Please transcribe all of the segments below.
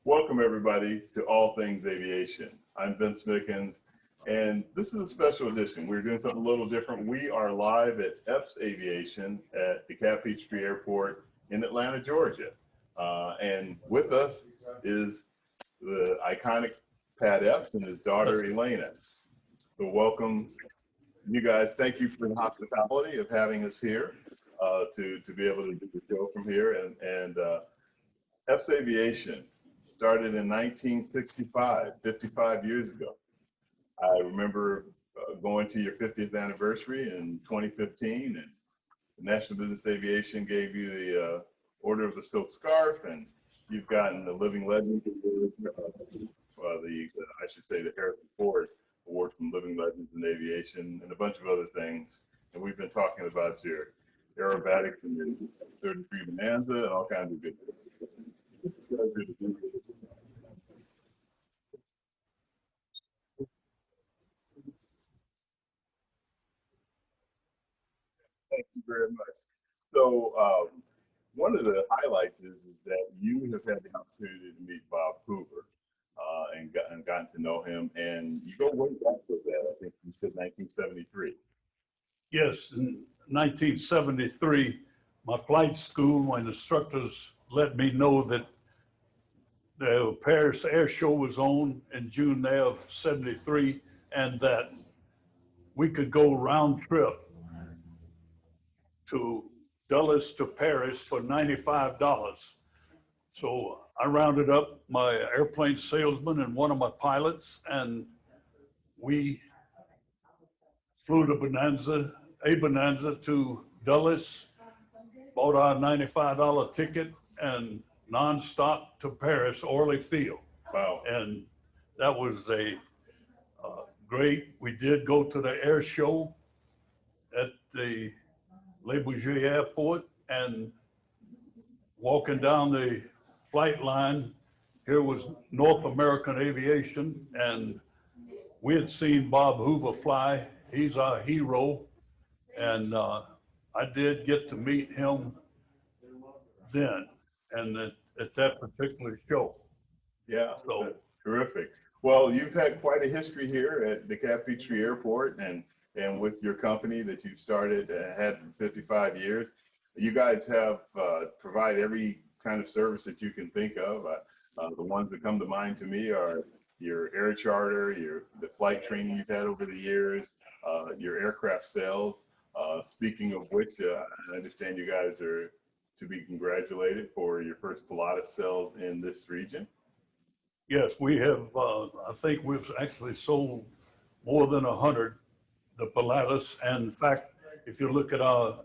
Welcome everybody to All Things Aviation. I'm Vince Mickens, and this is a special edition. We're doing something a little different. We are live at Epps Aviation at DeKalb Peachtree Airport in Atlanta, Georgia. And with us is the iconic Pat Epps and his daughter Elaine Epps. So welcome, you guys. Thank you for the hospitality of having us here to be able to do the show from here. And Epps Aviation started in 1965, 55 years ago. I remember going to your 50th anniversary in 2015, and the National Business Aviation gave you the Order of the Silk Scarf, and you've gotten the Living Legend Award, I should say the Harrison Ford Award from Living Legends in Aviation, and a bunch of other things. And we've been talking about your aerobatics and your 33 Bonanza and all kinds of good things. Thank you very much. So one of the highlights is that you have had the opportunity to meet Bob Hoover and gotten to know him, and you go way back with that. I think you said 1973. Yes, in 1973, my flight school, my instructors let me know that the Paris Air Show was on in June of '73, and that we could go round trip to Dulles to Paris for $95. So I rounded up my airplane salesman and one of my pilots, and we flew to a Bonanza to Dulles, bought our $95 ticket, and nonstop to Paris, Orly Field. Wow. And that was a great. We did go to the air show at the Le Bourget Airport, and walking down the flight line, here was North American Aviation, and we had seen Bob Hoover fly. He's our hero, and I did get to meet him then, and at that particular show. Yeah, So terrific. Well, you've had quite a history here at DeKalb Peachtree Airport, and with your company that you've started had for 55 years. You guys have provide every kind of service that you can think of. The ones that come to mind to me are your air charter, the flight training you've had over the years, your aircraft sales. Speaking of which, I understand you guys are to be congratulated for your first Pilatus sales in this region. yes, we have. I think we've actually sold more than 100 the Pilatus. And in fact, if you look at our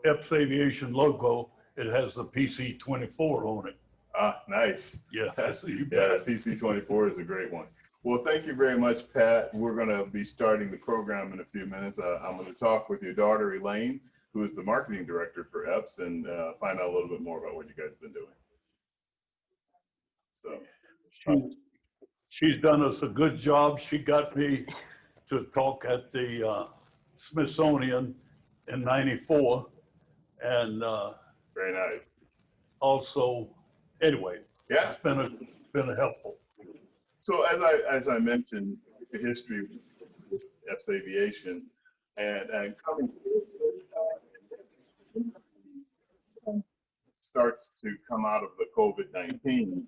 Epps Aviation logo, it has the PC-24 on it. Ah, nice. Yeah, yeah, PC-24 is a great one. Well, thank you very much, Pat. We're going to be starting the program in a few minutes. I'm going to talk with your daughter, Elaine, who is the marketing director for Epps, and find out a little bit more about what you guys have been doing. So she's done us a good job. She got me to talk at the Smithsonian in '94, and very nice. Also, anyway, yeah, it's been a helpful. So as I mentioned, the history with Epps Aviation and coming starts to come out of the COVID-19.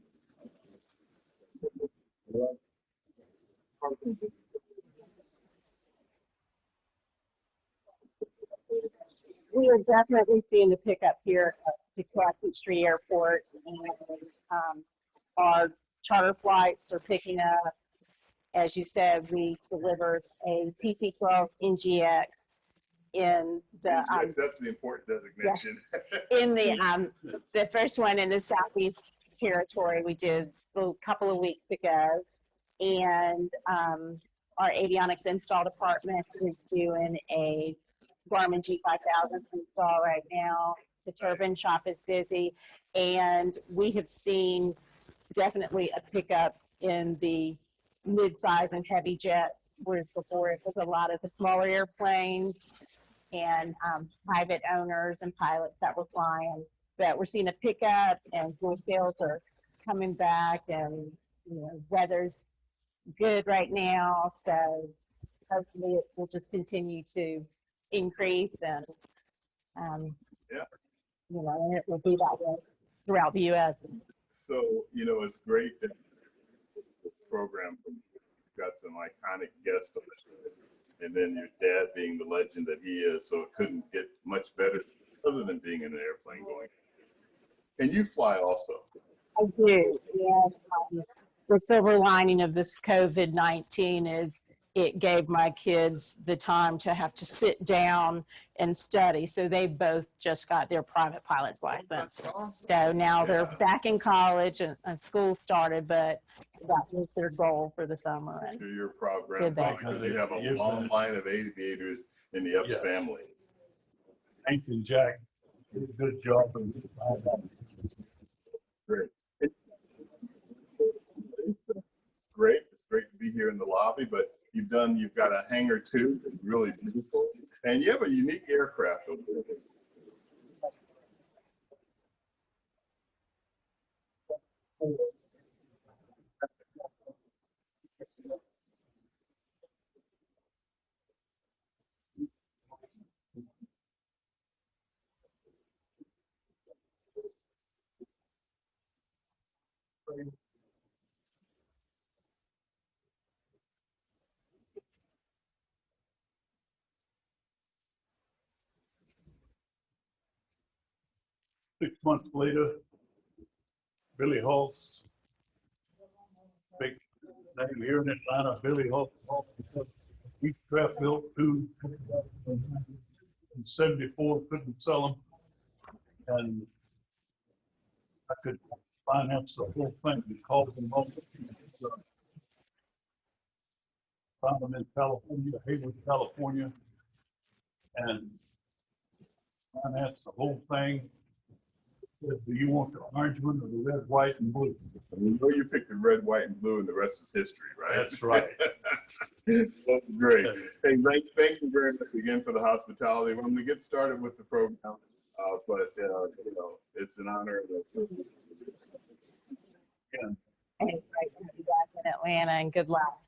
We are definitely seeing the pickup here at DeKalb Peachtree Airport, and our charter flights are picking up. As you said, we delivered a PC-12 NGX in the that's the important designation. Yeah, in the first one in the Southeast Territory we did a couple of weeks ago, and our avionics install department is doing a Garmin G5000 install right now. The turbine shop is busy, and we have seen definitely a pickup in the mid-size and heavy jets, whereas before it was a lot of the smaller airplanes and private owners and pilots that were flying. But we're seeing a pickup, and fuel sales are coming back, and weather's good right now, so hopefully it will just continue to increase, and Yeah. and it will be that way throughout the U.S. So, it's great that the program, you've got some iconic guests on it, and then your dad being the legend that he is, so it couldn't get much better other than being in an airplane going. And you fly also. I do. And the silver lining of this COVID-19 is it gave my kids the time to have to sit down and study. So they both just got their private pilot's license. That's awesome. So now they're back in college, and school started, but that was their goal for the summer. And Sure, you're a proud Good grandpa day. because you have a long line of aviators in the Epps Yeah. family. Hank and Jack did a good job. Great. Great. It's great to be here in the lobby, but you've got a hangar too. It's really beautiful. And you have a unique aircraft over there. Six months later, Billy Hulse, big name here in Atlanta, Billy Hulse, each craft built two in 74, couldn't sell them. And I could finance the whole thing. We called them home. Found them in California, Hayward, California, and financed the whole thing. Said, do you want the orange one or the red, white, and blue? You know you picked the red, white, and blue, and the rest is history, right? That's right. That's great. Hey, thank you very much again for the hospitality. When we get started with the program, it's an honor. it's great to be back in Atlanta, and good luck.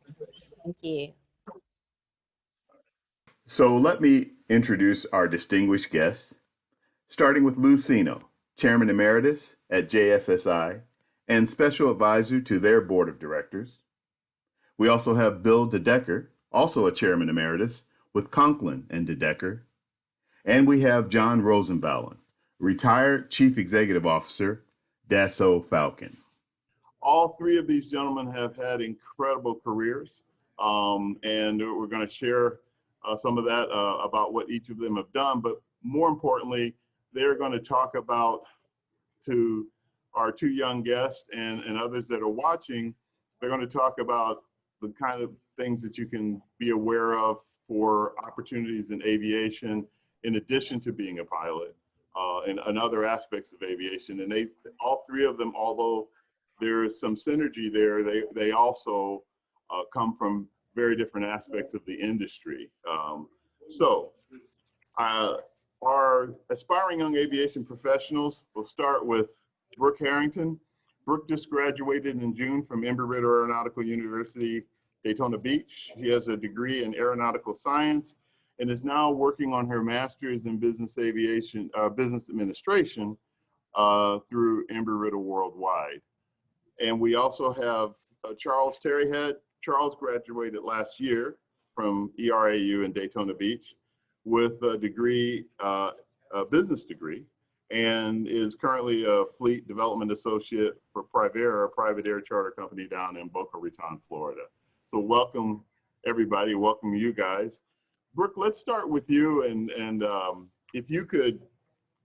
Thank you. So let me introduce our distinguished guests, starting with Lou Seno, Chairman Emeritus at JSSI and Special Advisor to their Board of Directors. We also have Bill de Decker, also a Chairman Emeritus with Conklin de Decker. And we have John Rosanvallon, retired Chief Executive Officer, Dassault Falcon. All three of these gentlemen have had incredible careers, and we're going to share some of that about what each of them have done. But more importantly, they're going to talk about, to our two young guests and others that are watching, they're going to talk about the kind of things that you can be aware of for opportunities in aviation, in addition to being a pilot, and other aspects of aviation. And all three of them, although there is some synergy there, they also come from very different aspects of the industry. Our aspiring young aviation professionals, will start with Brooke Harrington. Brooke just graduated in June from Embry-Riddle Aeronautical University, Daytona Beach. She has a degree in aeronautical science and is now working on her master's in business aviation, business administration through Embry-Riddle Worldwide. And we also have Charles Tari-Head. Charles graduated last year from ERAU in Daytona Beach with a degree, a business degree, and is currently a fleet development associate for Privera, a private air charter company down in Boca Raton, Florida. So welcome everybody, welcome you guys. Brooke, let's start with you, and if you could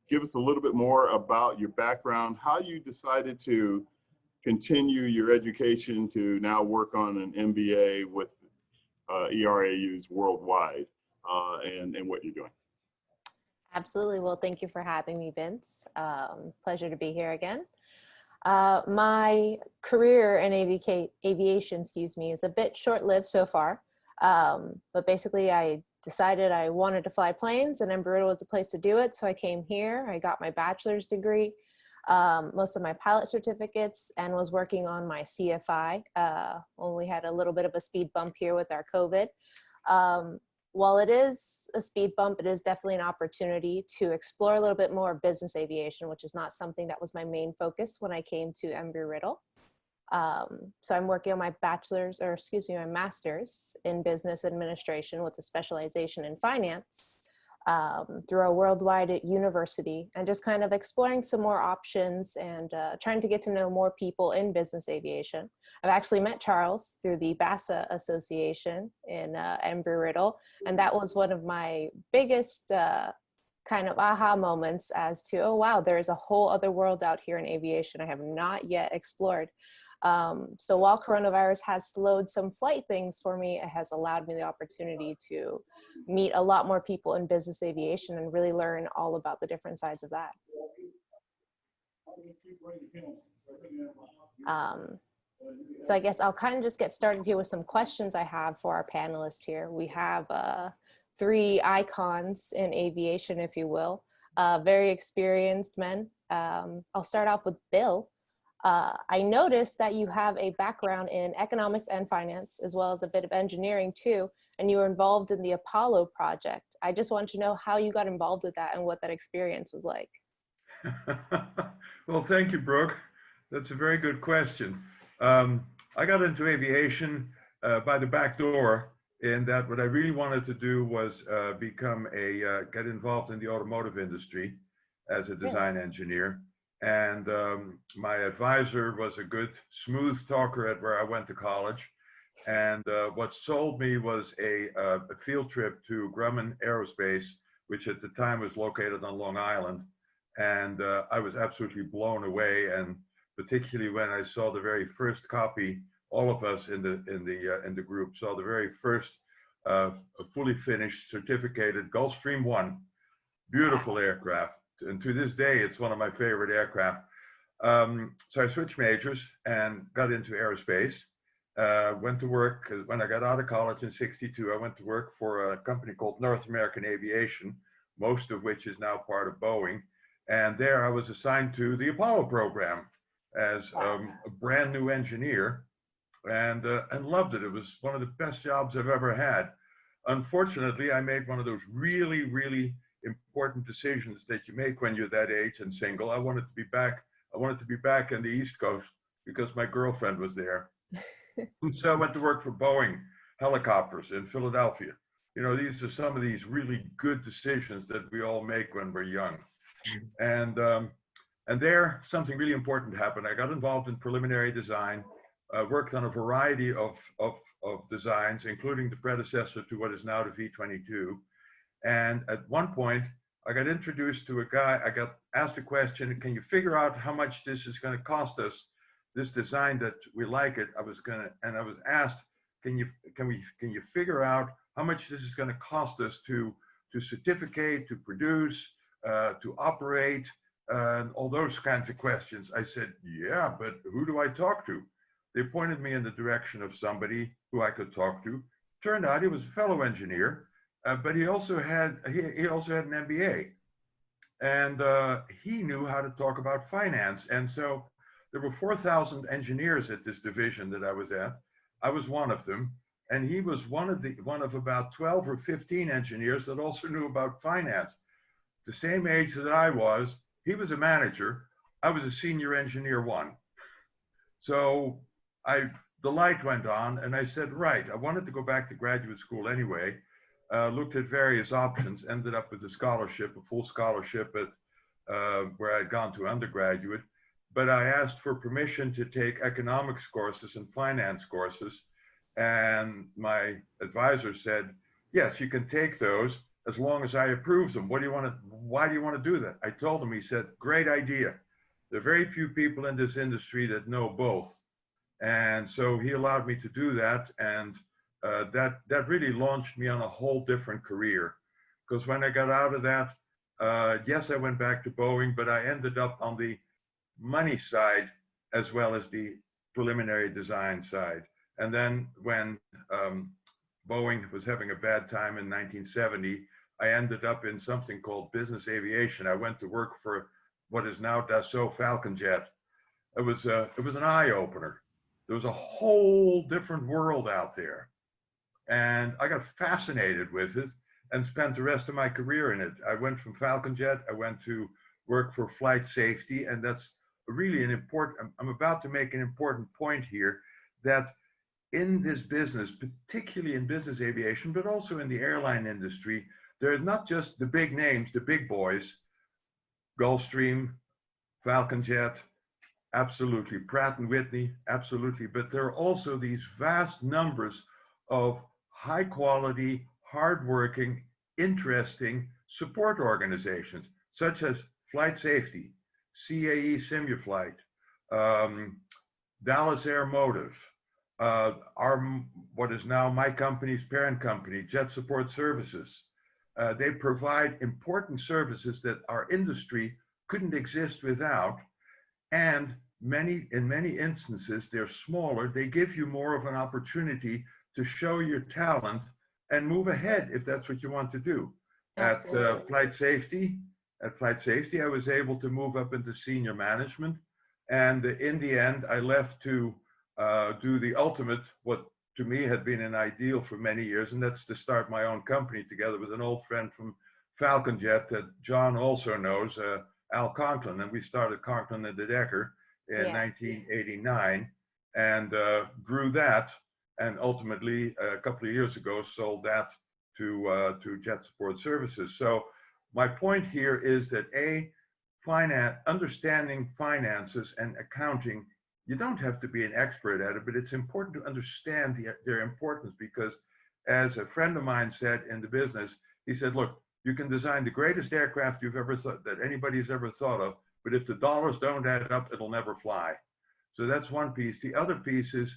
give us a little bit more about your background, how you decided to continue your education to now work on an MBA with ERAU's Worldwide, and what you're doing. Absolutely. Well, thank you for having me, Vince. Pleasure to be here again. My career in aviation, is a bit short-lived so far. But basically, I decided I wanted to fly planes, and Embry-Riddle was a place to do it. So I came here. I got my bachelor's degree. most of my pilot certificates, and was working on my CFI when we had a little bit of a speed bump here with our COVID. While it is a speed bump, it is definitely an opportunity to explore a little bit more business aviation, which is not something that was my main focus when I came to Embry-Riddle. So I'm working on my my master's in business administration with a specialization in finance through a worldwide university, and just kind of exploring some more options and trying to get to know more people in business aviation. I've actually met Charles through the Dassault Association in Embry-Riddle, and that was one of my biggest kind of aha moments as to, oh wow, there's a whole other world out here in aviation I have not yet explored. So while coronavirus has slowed some flight things for me, it has allowed me the opportunity to meet a lot more people in business aviation and really learn all about the different sides of that. So I guess I'll kind of just get started here with some questions I have for our panelists here. We have 3 icons in aviation, if you will, very experienced men. I'll start off with Bill. I noticed that you have a background in economics and finance, as well as a bit of engineering too, and you were involved in the Apollo project. I just want to know how you got involved with that and what that experience was like. Well, thank you, Brooke. That's a very good question. I got into aviation by the back door, in that what I really wanted to do was get involved in the automotive industry as a design engineer. And my advisor was a good, smooth talker at where I went to college. And what sold me was a field trip to Grumman Aerospace, which at the time was located on Long Island. And I was absolutely blown away. And particularly when I saw the very first copy, all of us in the group saw the very first fully finished certificated Gulfstream 1, beautiful aircraft. And to this day, it's one of my favorite aircraft. So I switched majors and got into aerospace. Went to work, when I got out of college in '62, I went to work for a company called North American Aviation, most of which is now part of Boeing. And there I was assigned to the Apollo program as a brand new engineer, and loved it. It was one of the best jobs I've ever had. Unfortunately, I made one of those really, really important decisions that you make when you're that age and single. I wanted to be back in the East Coast because my girlfriend was there. So I went to work for Boeing Helicopters in Philadelphia. You know, these are some of these really good decisions that we all make when we're young. And there, something really important happened. I got involved in preliminary design, worked on a variety of designs, including the predecessor to what is now the V-22. And at one point, I got introduced to a guy. I got asked a question: can you figure out how much this is going to cost us? This design that we like it. I was asked, can you figure out how much this is going to cost us to certificate, to produce, to operate, and all those kinds of questions. I said, yeah, but who do I talk to? They pointed me in the direction of somebody who I could talk to. Turned out he was a fellow engineer. But he also had an MBA, and he knew how to talk about finance. And so there were 4,000 engineers at this division that I was at. I was one of them, and he was one of about 12 or 15 engineers that also knew about finance. The same age that I was, he was a manager. I was a senior engineer 1. So the light went on, and I said, right, I wanted to go back to graduate school anyway. Looked at various options, ended up with a scholarship, a full scholarship at where I'd gone to undergraduate. But I asked for permission to take economics courses and finance courses. And my advisor said, yes, you can take those as long as I approve them. Why do you want to do that? I told him. He said, great idea. There are very few people in this industry that know both. And so he allowed me to do that. And that really launched me on a whole different career, because when I got out of that, yes, I went back to Boeing, but I ended up on the money side as well as the preliminary design side. And then when Boeing was having a bad time in 1970, I ended up in something called business aviation. I went to work for what is now Dassault Falcon jet. It was an eye opener. There was a whole different world out there, and I got fascinated with it and spent the rest of my career in it. I went from Falcon jet. I went to work for flight safety, and that's really an important. I'm about to make an important point here that in this business, particularly in business aviation, but also in the airline industry, there's not just the big names, the big boys, Gulfstream, Falcon jet, absolutely, Pratt and Whitney, absolutely, but there are also these vast numbers of high quality, hardworking, interesting support organizations, such as Flight Safety, CAE Simuflight, Dallas Airmotive, what is now my company's parent company, Jet Support Services. They provide important services that our industry couldn't exist without, and in many instances, they're smaller. They give you more of an opportunity to show your talent and move ahead if that's what you want to do. Absolutely. At Flight Safety, I was able to move up into senior management, and in the end, I left to do the ultimate, what to me had been an ideal for many years, and that's to start my own company together with an old friend from Falcon Jet that John also knows, Al Conklin, and we started Conklin de Decker in 1989 and grew that, and ultimately a couple of years ago sold that to Jet Support Services. So my point here is that understanding finances and accounting, you don't have to be an expert at it, but it's important to understand their importance, because as a friend of mine said in the business, he said, look, you can design the greatest aircraft you've ever thought, that anybody's ever thought of, but if the dollars don't add up, it'll never fly. So that's one piece. The other piece is,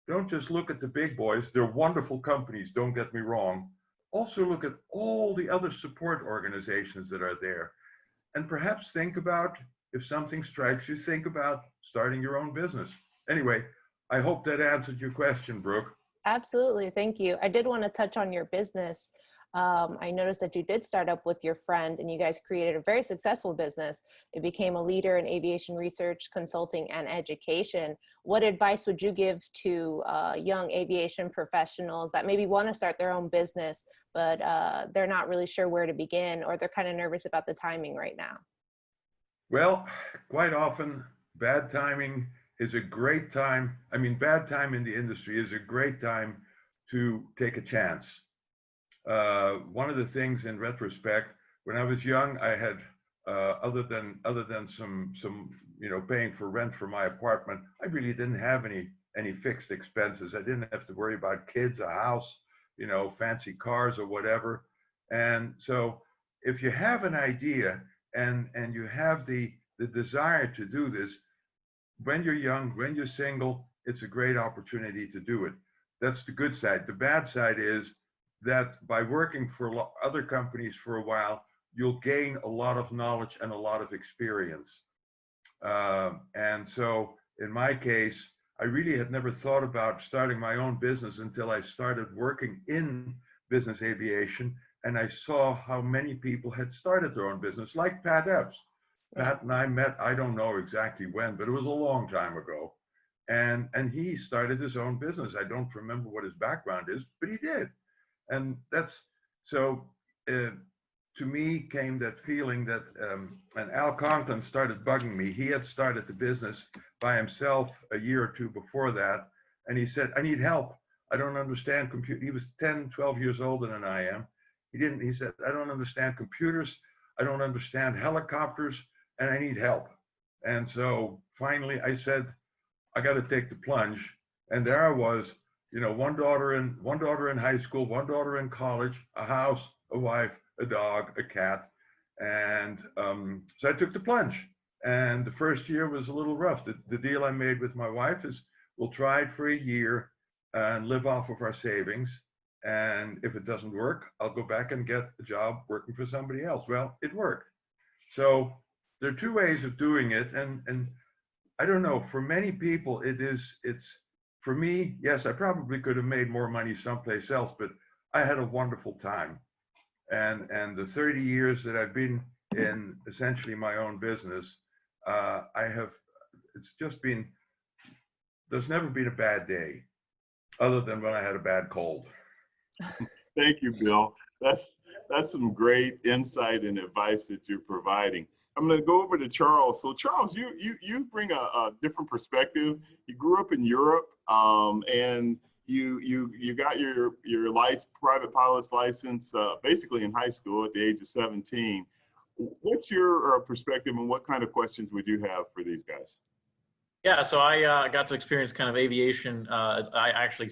don't just look at the big boys. They're wonderful companies, don't get me wrong. Also look at all the other support organizations that are there. And perhaps think about, if something strikes you, think about starting your own business. Anyway, I hope that answered your question, Brooke. Absolutely. Thank you. I did want to touch on your business. I noticed that you did start up with your friend and you guys created a very successful business. It became a leader in aviation research, consulting, and education. What advice would you give to young aviation professionals that maybe want to start their own business, but they're not really sure where to begin, or they're kind of nervous about the timing right now? Well, quite often, bad timing is a great time. I mean, bad time in the industry is a great time to take a chance. One of the things in retrospect, when I was young, I had, other than some paying for rent for my apartment, I really didn't have any fixed expenses. I didn't have to worry about kids, a house, fancy cars or whatever. And so if you have an idea and you have the desire to do this, when you're young, when you're single, it's a great opportunity to do it. That's the good side. The bad side is that by working for other companies for a while, you'll gain a lot of knowledge and a lot of experience. And so in my case, I really had never thought about starting my own business until I started working in business aviation, and I saw how many people had started their own business, like Pat Epps. Pat and I met, I don't know exactly when, but it was a long time ago. And he started his own business. I don't remember what his background is, but he did. And that's, so to me came that feeling that, and Al Conklin started bugging me. He had started the business by himself a year or two before that. And he said, I need help. I don't understand computer. He was 10, 12 years older than I am. He said, I don't understand computers. I don't understand helicopters, and I need help. And so finally I said, I got to take the plunge. And there I was, one daughter in high school, one daughter in college, a house, a wife, a dog, a cat. And so I took the plunge. And the first year was a little rough. The deal I made with my wife is we'll try it for a year and live off of our savings. And if it doesn't work, I'll go back and get a job working for somebody else. Well, it worked. So there are two ways of doing it. And I don't know, for many people, it's for me, yes, I probably could have made more money someplace else, but I had a wonderful time. And the 30 years that I've been in essentially my own business, it's just been, there's never been a bad day other than when I had a bad cold. Thank you, Bill. That's some great insight and advice that you're providing. I'm going to go over to Charles. So Charles, you bring a different perspective. You grew up in Europe, and you got your private pilot's license basically in high school at the age of 17. What's your perspective, and what kind of questions would you have for these guys? Yeah, so I got to experience kind of aviation. I actually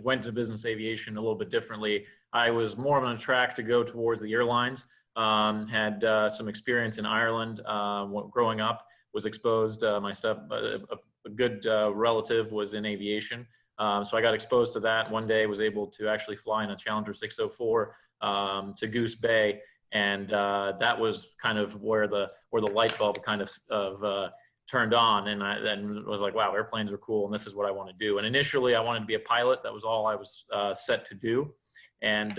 went to business aviation a little bit differently. I was more on a track to go towards the airlines. Had some experience in Ireland growing up, was exposed. A good relative was in aviation. So I got exposed to that. One day was able to actually fly in a Challenger 604 to Goose Bay. And that was kind of where the light bulb kind of turned on, and I then was like, wow, airplanes are cool, and this is what I want to do. And initially I wanted to be a pilot. That was all I was set to do. And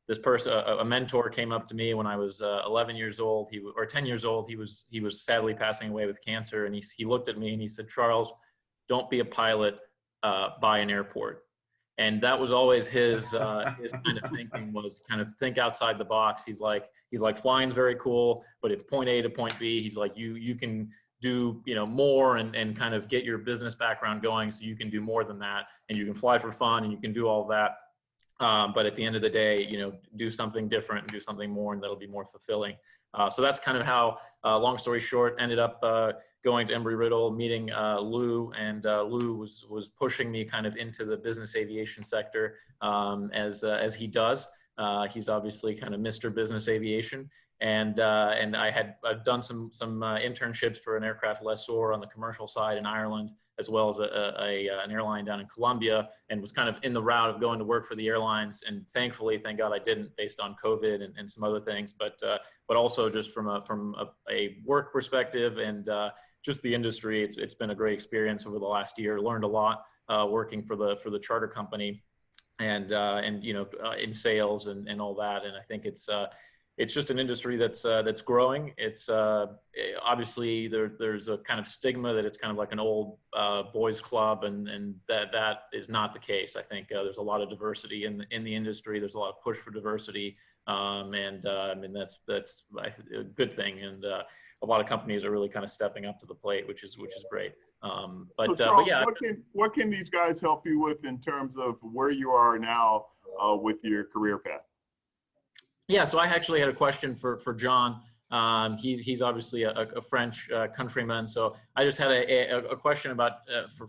this person, a mentor, came up to me when I was 11 years old, or 10 years old. He was sadly passing away with cancer, and he looked at me and he said, Charles, don't be a pilot, buy an airport. And that was always his kind of thinking, was kind of think outside the box. He's like flying's very cool, but it's point A to point B. He's like, you can do more and kind of get your business background going, so you can do more than that, and you can fly for fun, and you can do all that. But at the end of the day, do something different and do something more, and that'll be more fulfilling. So that's kind of how, long story short, ended up going to Embry-Riddle, meeting Lou, and Lou was pushing me kind of into the business aviation sector, as he does. He's obviously kind of Mr. Business Aviation. And I've done some internships for an aircraft lessor on the commercial side in Ireland, as well as an airline down in Colombia, and was kind of in the route of going to work for the airlines. And thankfully, thank God I didn't, based on COVID and some other things, but also just from a work perspective and just the industry, it's been a great experience over the last year. Learned a lot working for the charter company, and in sales and all that. And I think it's just an industry that's growing. It's obviously there's a kind of stigma that it's kind of like an old boys club, and that is not the case. I think there's a lot of diversity in the industry. There's a lot of push for diversity, and I mean that's a good thing. And a lot of companies are really kind of stepping up to the plate, which is great. So Charles, yeah, what can these guys help you with in terms of where you are now with your career path? Yeah, so I actually had a question for John. He's obviously a French countryman, so I just had a question about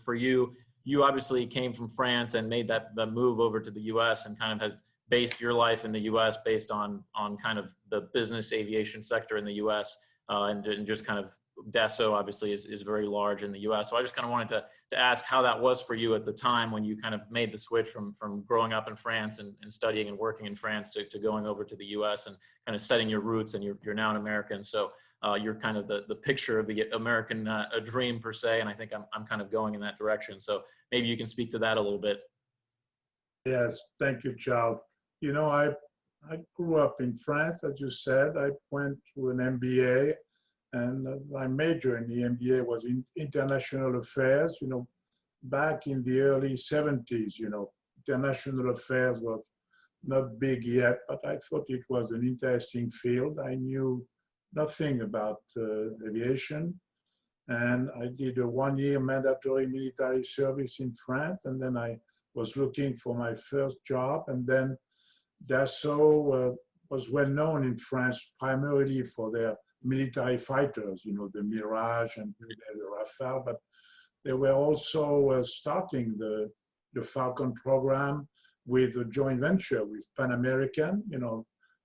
for you. You obviously came from France and made that move over to the U.S. and kind of has based your life in the U.S. based on kind of the business aviation sector in the U.S. And just kind of Dassault obviously is very large in the U.S. So I just kind of wanted to ask how that was for you at the time when you kind of made the switch from growing up in France and studying and working in France to going over to the U.S. and kind of setting your roots, and you're now an American. So you're kind of the picture of the American dream per se, and I think I'm kind of going in that direction. So maybe you can speak to that a little bit. Yes, thank you, Charles. I grew up in France, as you said. I went to an MBA. And my major in the MBA was in international affairs. Back in the early 70s, international affairs were not big yet, but I thought it was an interesting field. I knew nothing about aviation. And I did a 1-year mandatory military service in France. And then I was looking for my first job. And then Dassault was well known in France primarily for their military fighters, the Mirage and the Rafale, but they were also starting the Falcon program with a joint venture with Pan American.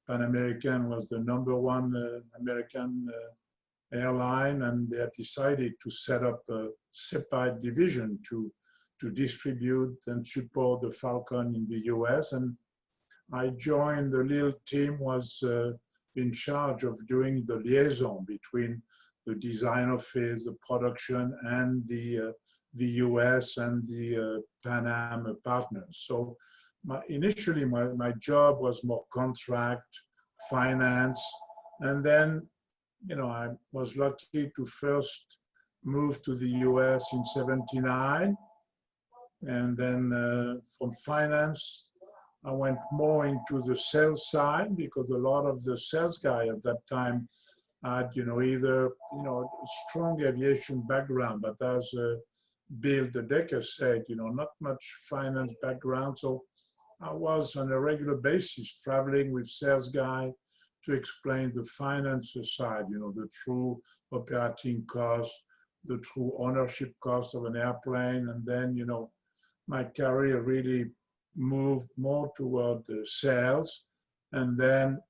Pan American was the #1 American airline, and they had decided to set up a separate division to distribute and support the Falcon in the US. And I joined, the little team was in charge of doing the liaison between the design office, the production, and the US and the Pan Am partners. So initially my job was more contract, finance, and then I was lucky to first move to the US in '79. And then from finance, I went more into the sales side because a lot of the sales guy at that time had, either, a strong aviation background, but as Bill de Decker said, not much finance background. So I was on a regular basis traveling with sales guy to explain the finance side, the true operating cost, the true ownership cost of an airplane. And then, my career really moved more toward the sales. And then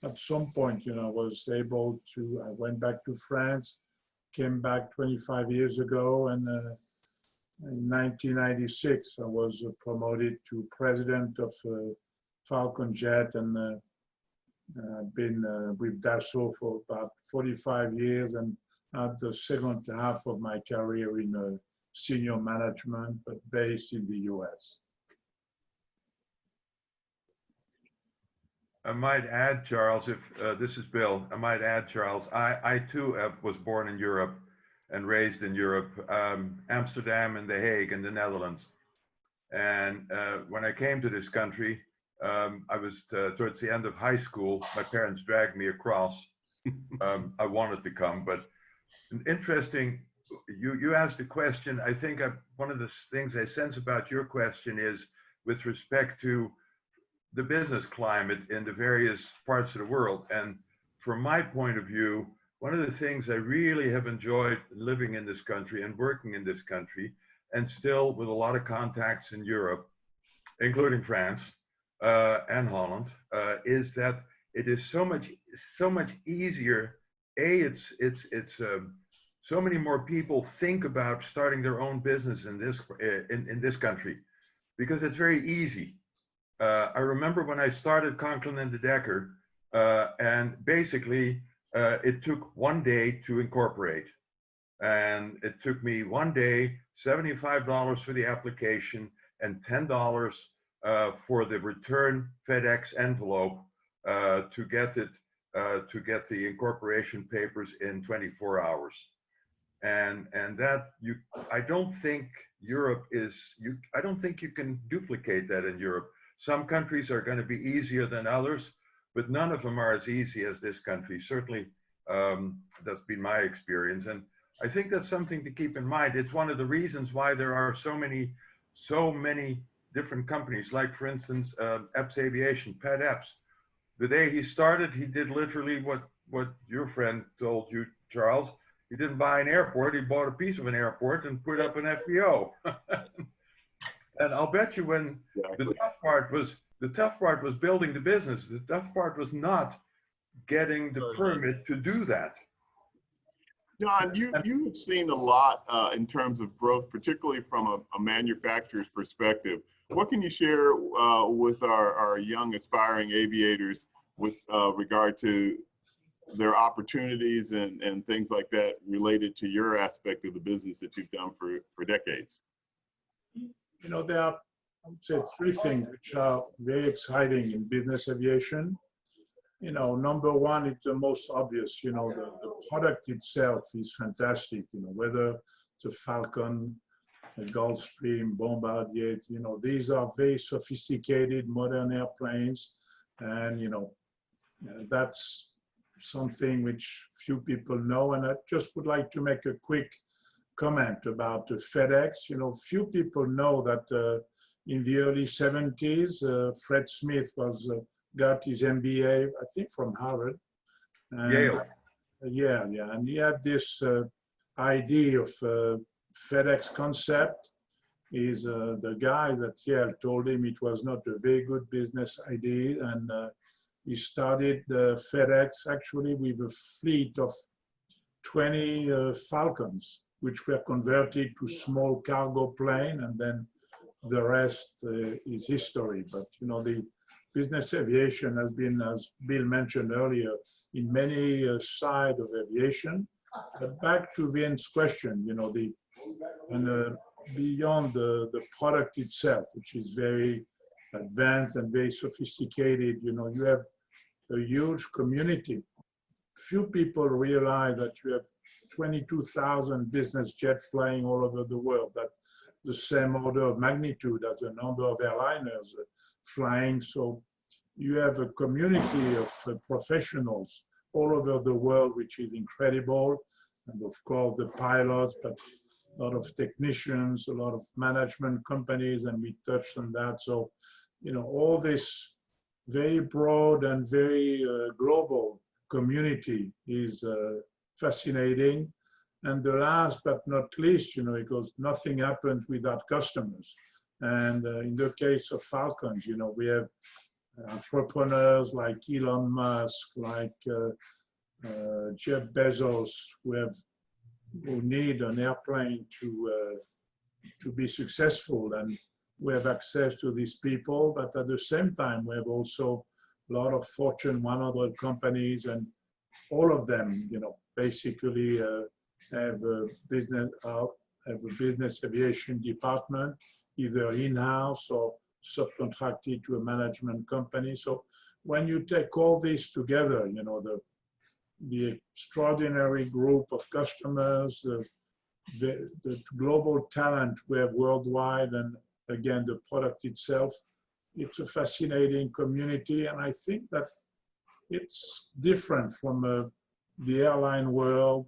at some point, I was able to, I went back to France, came back 25 years ago, and in 1996, I was promoted to president of Falcon Jet, and I've been with Dassault for about 45 years, and at the second half of my career in senior management, but based in the US. I might add, Charles, if this is Bill, I might add, Charles, I too was born in Europe and raised in Europe, Amsterdam and The Hague in the Netherlands. And when I came to this country, I was towards the end of high school. My parents dragged me across. I wanted to come, but interesting, you asked a question. I think one of the things I sense about your question is with respect to the business climate in the various parts of the world. And from my point of view, one of the things I really have enjoyed living in this country and working in this country, and still with a lot of contacts in Europe, including France and Holland, is that it is so much easier. It's so many more people think about starting their own business in this country because it's very easy. I remember when I started Conklin de Decker, and basically it took 1 day to incorporate. And it took me 1 day, $75 for the application, and $10 for the return FedEx envelope to get the incorporation papers in 24 hours. And that I don't think Europe is, I don't think you can duplicate that in Europe. Some countries are going to be easier than others, but none of them are as easy as this country. Certainly, that's been my experience. And I think that's something to keep in mind. It's one of the reasons why there are so many different companies, like for instance, Epps Aviation, Pat Epps. The day he started, he did literally what your friend told you, Charles. He didn't buy an airport, he bought a piece of an airport and put up an FBO. And I'll bet you when the tough part was building the business. The tough part was not getting the permit to do that. John, you've seen a lot in terms of growth, particularly from a manufacturer's perspective. What can you share with our young aspiring aviators with regard to their opportunities and things like that related to your aspect of the business that you've done for decades? There are, I would say, three things which are very exciting in business aviation. Number one, it's the most obvious, the product itself is fantastic, whether it's a Falcon, a Gulfstream, Bombardier, these are very sophisticated modern airplanes. And, that's something which few people know. And I just would like to make a quick comment about FedEx. Few people know that in the early 70s, Fred Smith got his MBA, I think from Harvard. And, Yale. Yeah, and he had this idea of FedEx concept. Is the guy at Yale told him it was not a very good business idea, and he started FedEx actually with a fleet of 20 Falcons, which were converted to small cargo plane, and then the rest is history. But the business aviation has been, as Bill mentioned earlier, in many sides of aviation. But back to Vince's question, beyond the product itself, which is very advanced and very sophisticated, you have a huge community few people realize that you have 22,000 business jets flying all over the world. That's the same order of magnitude as the number of airliners flying. So you have a community of professionals all over the world, which is incredible. And of course, the pilots, but a lot of technicians, a lot of management companies, and we touched on that. So, you know, all this very broad and very global community is fascinating. And the last but not least, you know, because nothing happens without customers. And in the case of Falcons, you know, we have entrepreneurs like Elon Musk, like Jeff Bezos, who need an airplane to be successful, and we have access to these people. But at the same time, we have also a lot of Fortune 100 companies, and all of them, you know, basically have a business aviation department, either in-house or subcontracted to a management company. So when you take all this together, you know, the extraordinary group of customers, the global talent we have worldwide, and again, the product itself, it's a fascinating community. And I think that it's different from the airline world,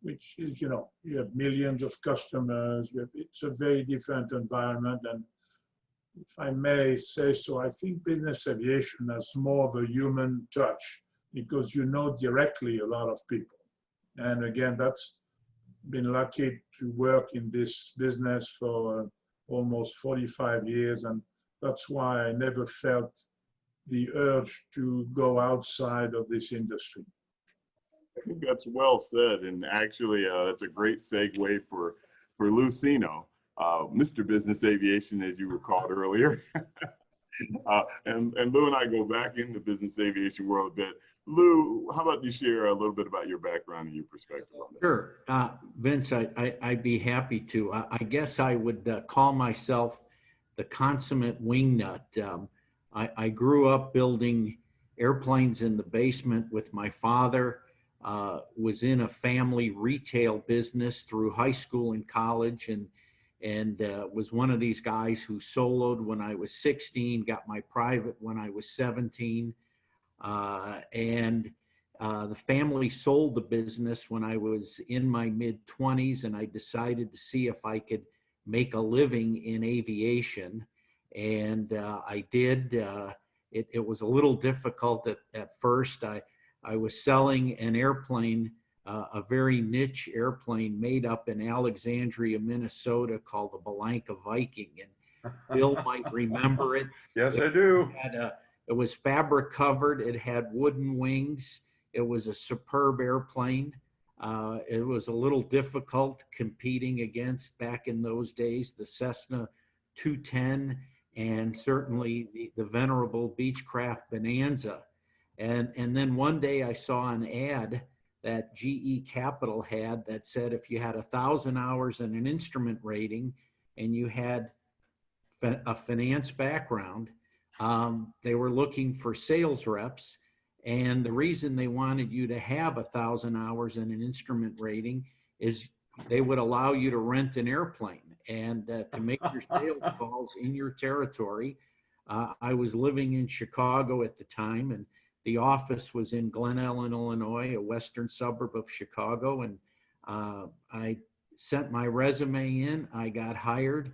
which is, you know, you have millions of customers. It's a very different environment. And if I may say so, I think business aviation has more of a human touch because you know directly a lot of people. And again, that's been lucky to work in this business for almost 45 years. And that's why I never felt the urge to go outside of this industry. I think that's well said, and actually that's a great segue for Lou Seno, Mr. Business Aviation, as you were called earlier. And Lou and I go back in the business aviation world a bit. Lou, how about you share a little bit about your background and your perspective on this? Sure. Vince, I'd be happy to. I guess I would call myself the consummate wingnut. I grew up building airplanes in the basement with my father, was in a family retail business through high school and college, and was one of these guys who soloed when I was 16, got my private when I was 17. The family sold the business when I was in my mid-20s, and I decided to see if I could make a living in aviation. And I did. It was a little difficult at first. I was selling an airplane, a very niche airplane made up in Alexandria, Minnesota, called the Belanca Viking. And Bill might remember it. Yes, I do. It was fabric covered. It had wooden wings. It was a superb airplane. It was a little difficult competing against, back in those days, the Cessna 210 and certainly the venerable Beechcraft Bonanza. And then one day I saw an ad that GE Capital had that said if you had 1,000 hours and an instrument rating and you had a finance background, they were looking for sales reps. And the reason they wanted you to have 1,000 hours and an instrument rating is they would allow you to rent an airplane and to make your sales calls in your territory. I was living in Chicago at the time, and the office was in Glen Ellen, Illinois, a western suburb of Chicago. And I sent my resume in. I got hired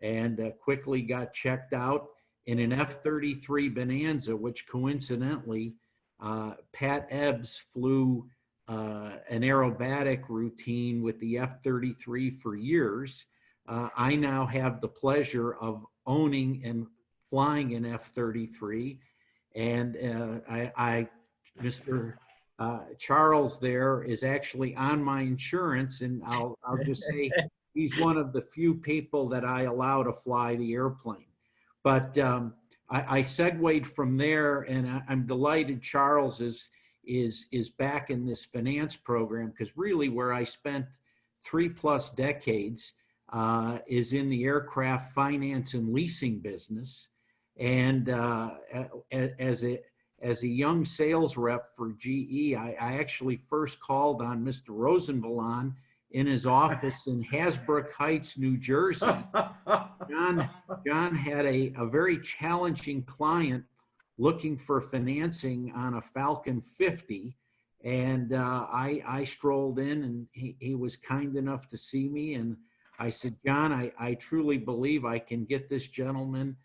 and quickly got checked out in an F-33 Bonanza, which coincidentally, Pat Ebbs flew an aerobatic routine with the F-33 for years. I now have the pleasure of owning and flying an F-33. And Mr. Charles there is actually on my insurance, and I'll just say he's one of the few people that I allow to fly the airplane. But I segued from there, and I'm delighted Charles is back in this finance program, because really where I spent 3+ decades is in the aircraft finance and leasing business. And as a young sales rep for GE, I actually first called on Mr. Rosanvallon in his office in Hasbrook Heights, New Jersey. John had a very challenging client looking for financing on a Falcon 50. And I strolled in, and he was kind enough to see me. And I said, John, I truly believe I can get this gentleman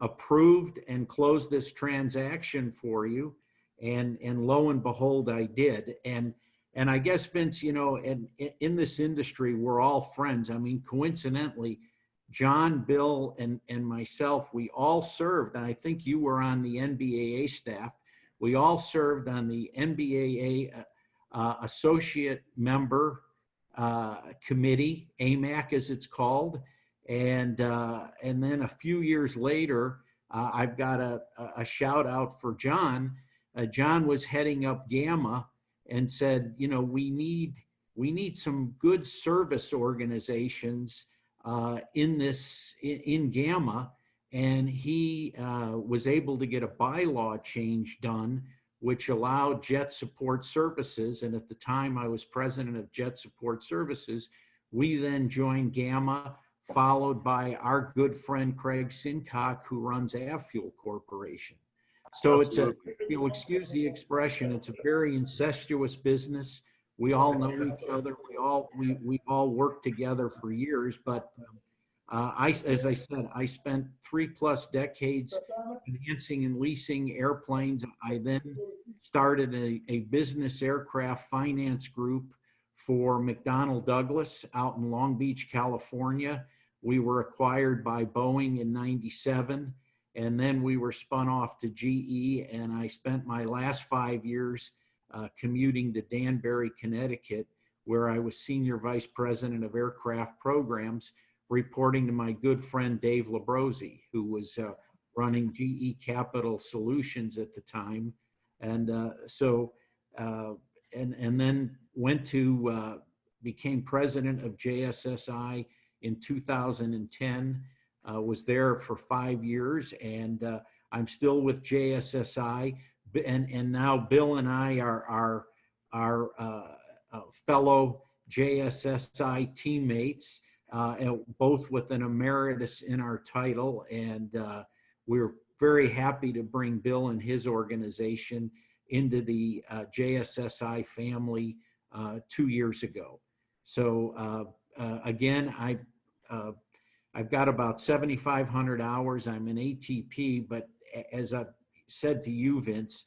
approved and close this transaction for you. And lo and behold, I did. And I guess, Vince, you know, in this industry, we're all friends. I mean, coincidentally, John, Bill, and myself, we all served, and I think you were on the NBAA staff. We all served on the NBAA associate member committee, AMAC as it's called. And then a few years later, I've got a shout out for John. John was heading up Gamma and said, you know, we need some good service organizations in Gamma. And he was able to get a bylaw change done, which allowed Jet Support Services. And at the time I was president of Jet Support Services, we then joined Gamma, followed by our good friend Craig Sincock, who runs Avfuel Corporation. So Absolutely. it's you know, excuse the expression, it's a very incestuous business. We all know each other. We all worked together for years. But as I said, I spent 3+ decades financing and leasing airplanes. I then started a business aircraft finance group for McDonnell Douglas out in Long Beach, California. We were acquired by Boeing in '97, and then we were spun off to GE. And I spent my last 5 years commuting to Danbury, Connecticut, where I was senior vice president of aircraft programs, reporting to my good friend Dave Labrosi, who was running GE Capital Solutions at the time. And and then went to, became president of JSSI in 2010, was there for 5 years, and I'm still with JSSI. And now Bill and I are fellow JSSI teammates, both with an emeritus in our title. And we're very happy to bring Bill and his organization into the JSSI family 2 years ago. So again, I've got about 7,500 hours. I'm an ATP, but as I said to you, Vince,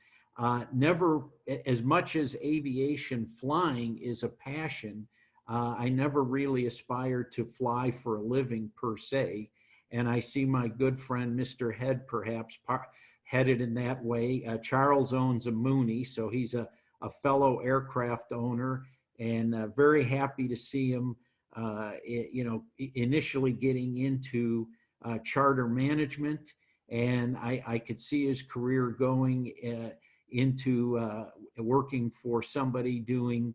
never, as much as aviation flying is a passion, I never really aspired to fly for a living per se. And I see my good friend, Mr. Head, perhaps headed in that way. Charles owns a Mooney, so he's a fellow aircraft owner, and very happy to see him, you know, initially getting into charter management. And I could see his career going into working for somebody doing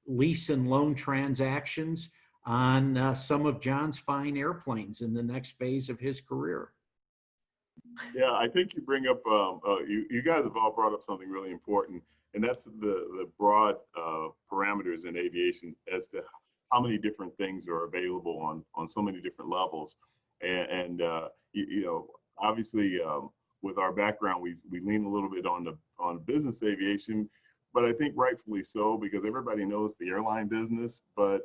lease and loan transactions on some of John's fine airplanes in the next phase of his career. Yeah, I think you bring up, you guys have all brought up something really important, and that's the broad parameters in aviation as to how many different things are available on so many different levels. And you know, obviously with our background, we lean a little bit on business aviation, but I think rightfully so, because everybody knows the airline business, but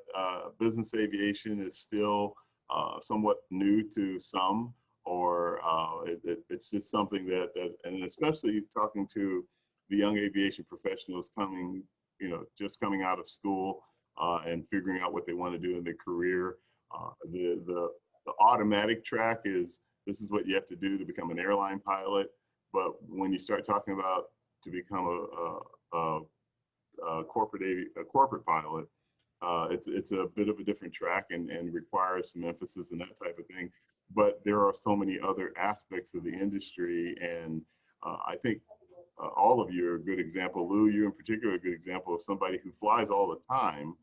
business aviation is still somewhat new to some, or it's just something that, and especially talking to the young aviation professionals coming, you know, just coming out of school and figuring out what they want to do in their career. The automatic track is, this is what you have to do to become an airline pilot. But when you start talking about to become a corporate pilot, it's a bit of a different track and requires some emphasis and that type of thing. But there are so many other aspects of the industry, and I think all of you are a good example. Lou, you in particular, a good example of somebody who flies all the time,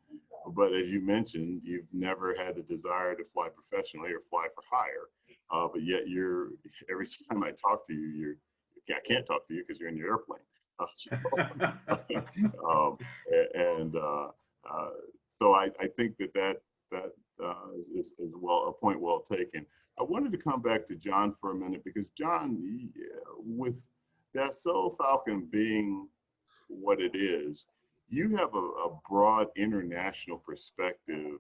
but as you mentioned, you've never had the desire to fly professionally or fly for hire. But yet every time I talk to you, you're I can't talk to you because you're in your airplane. Um, and so I think that is well a point well taken. I wanted to come back to John for a minute because John, with Dassault Falcon being what it is, you have a broad international perspective,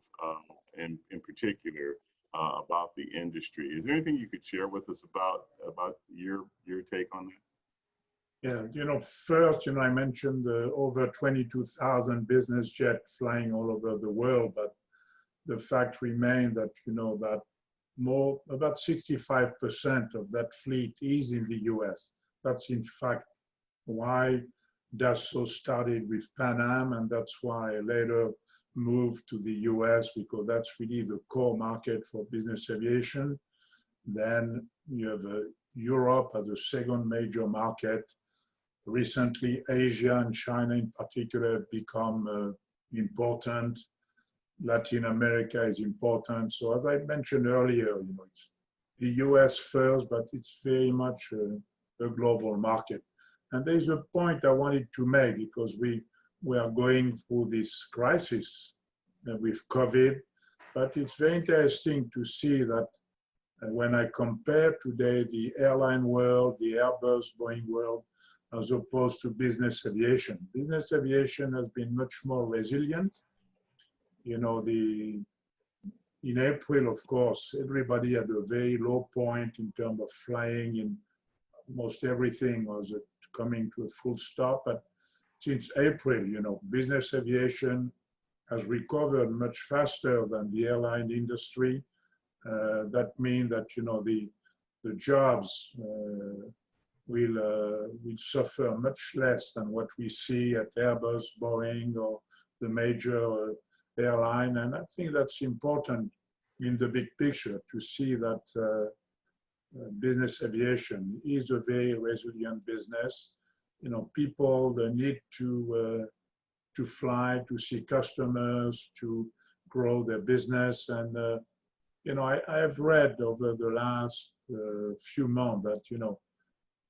in particular about the industry. Is there anything you could share with us about your take on that? Yeah, first, I mentioned the over 22,000 business jets flying all over the world, but the fact remains that, about 65% of that fleet is in the US. That's in fact why Dassault started with Pan Am, and that's why I later moved to the US, because that's really the core market for business aviation. Then you have Europe as a second major market. Recently, Asia and China in particular have become important. Latin America is important. So as I mentioned earlier, it's the US first, but it's very much a global market. And there's a point I wanted to make, because we are going through this crisis with COVID, but it's very interesting to see that when I compare today the airline world, the Airbus, Boeing world, as opposed to business aviation. Business aviation has been much more resilient. In April, of course, everybody had a very low point in terms of flying, and almost everything was coming to a full stop. But since April, business aviation has recovered much faster than the airline industry. That means that, the jobs will suffer much less than what we see at Airbus, Boeing, or the major airline. And I think that's important in the big picture to see that business aviation is a very resilient business. People, they need to fly, to see customers, to grow their business. And, I have read over the last few months that,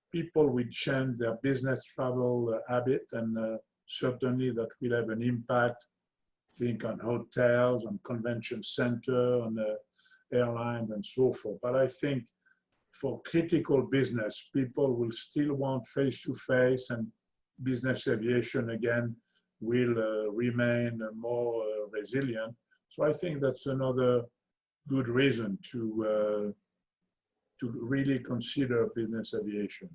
people will change their business travel habit, and certainly that will have an impact, think on hotels, on convention center, on airlines and so forth. But I think for critical business, people will still want face-to-face, and business aviation again will remain more resilient. So I think that's another good reason to really consider business aviation.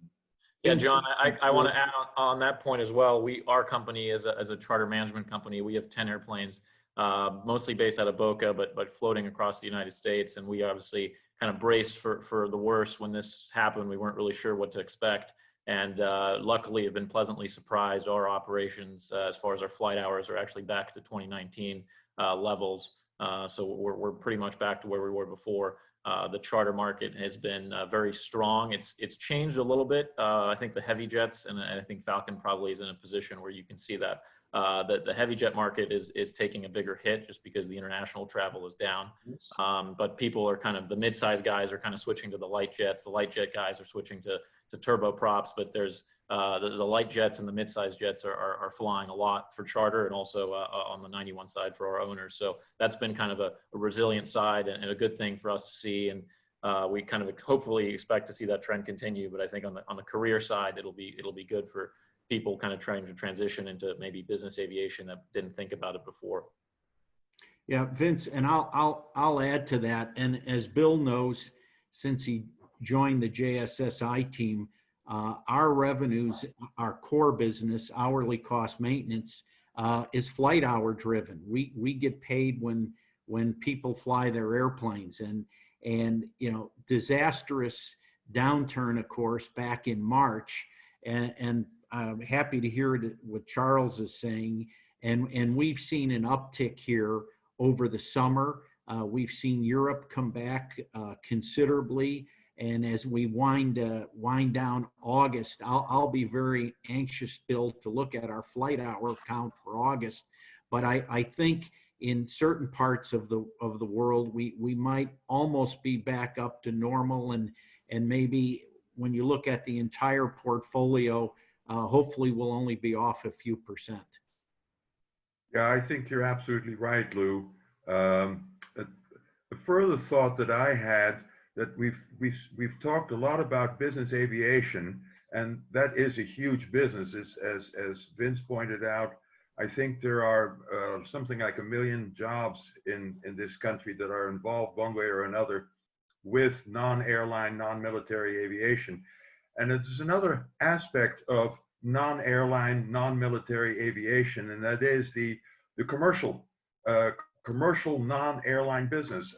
Yeah, John, I want to add on that point as well. Our company as a charter management company, we have 10 airplanes, mostly based out of Boca, but floating across the United States. And we obviously kind of braced for the worst when this happened. We weren't really sure what to expect. And luckily have been pleasantly surprised. Our operations, as far as our flight hours, are actually back to 2019 levels. So we're pretty much back to where we were before. The charter market has been very strong. It's changed a little bit. I think the heavy jets, and I think Falcon probably is in a position where you can see that the heavy jet market is taking a bigger hit just because the international travel is down. But people are kind of, the mid-sized guys are kind of switching to the light jets. The light jet guys are switching to turboprops, but there's the light jets and the mid-sized jets are flying a lot for charter, and also on the 91 side for our owners. So that's been kind of a resilient side and a good thing for us to see. And we kind of hopefully expect to see that trend continue. But I think on the career side, it'll be good for people kind of trying to transition into maybe business aviation that didn't think about it before. Yeah, Vince, and I'll add to that. And as Bill knows, since he joined the JSSI team, our revenues, our core business, hourly cost maintenance, is flight hour driven. We get paid when people fly their airplanes, and disastrous downturn, of course, back in March, and I'm happy to hear what Charles is saying, and we've seen an uptick here over the summer. We've seen Europe come back considerably. And as we wind down August, I'll be very anxious, Bill, to look at our flight hour count for August. But I think in certain parts of the world, we might almost be back up to normal, and maybe when you look at the entire portfolio, hopefully we'll only be off a few percent. Yeah, I think you're absolutely right, Lou. A further thought that I had, that we've talked a lot about business aviation, and that is a huge business. As Vince pointed out, I think there are something like 1 million jobs in this country that are involved one way or another with non-airline, non-military aviation. And it's another aspect of non-airline, non-military aviation, and that is the commercial non-airline business.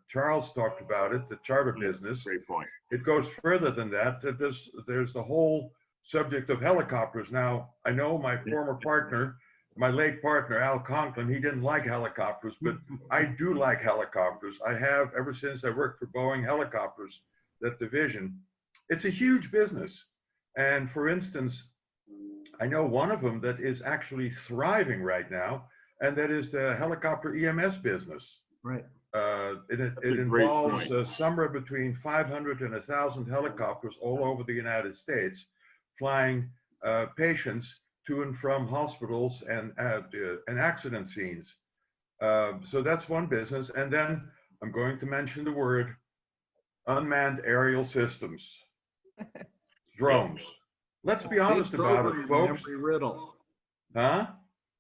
Charles talked about it, the charter business. Great point. It goes further than that. There's the whole subject of helicopters. Now, I know my former partner, my late partner, Al Conklin, he didn't like helicopters, but I do like helicopters. I have ever since I worked for Boeing Helicopters, that division. It's a huge business. And for instance, I know one of them that is actually thriving right now, and that is the helicopter EMS business. Right. It involves somewhere between 500 and 1,000 helicopters all over the United States, flying patients to and from hospitals and accident scenes. So that's one business. And then I'm going to mention the word unmanned aerial systems, drones. Let's be honest about it, folks. Embry-Riddle. Huh?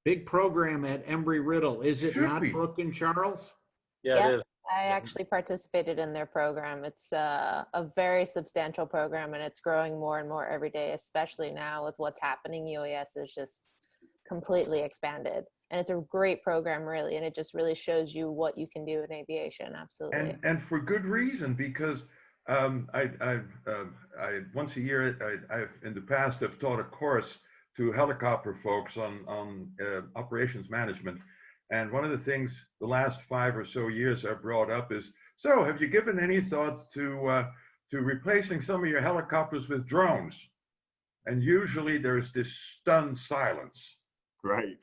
Big program at Embry-Riddle. Is it Should not, be. Brooke and Charles? Yeah, Yeah. it is. I actually participated in their program. It's a very substantial program, and it's growing more and more every day, especially now with what's happening. UAS is just completely expanded, and it's a great program, really, and it just really shows you what you can do in aviation. Absolutely. And for good reason, because I once a year, I've in the past have taught a course to helicopter folks on operations management. And one of the things the last 5 or so years I've brought up is, so have you given any thought to replacing some of your helicopters with drones? And usually there's this stunned silence. Right.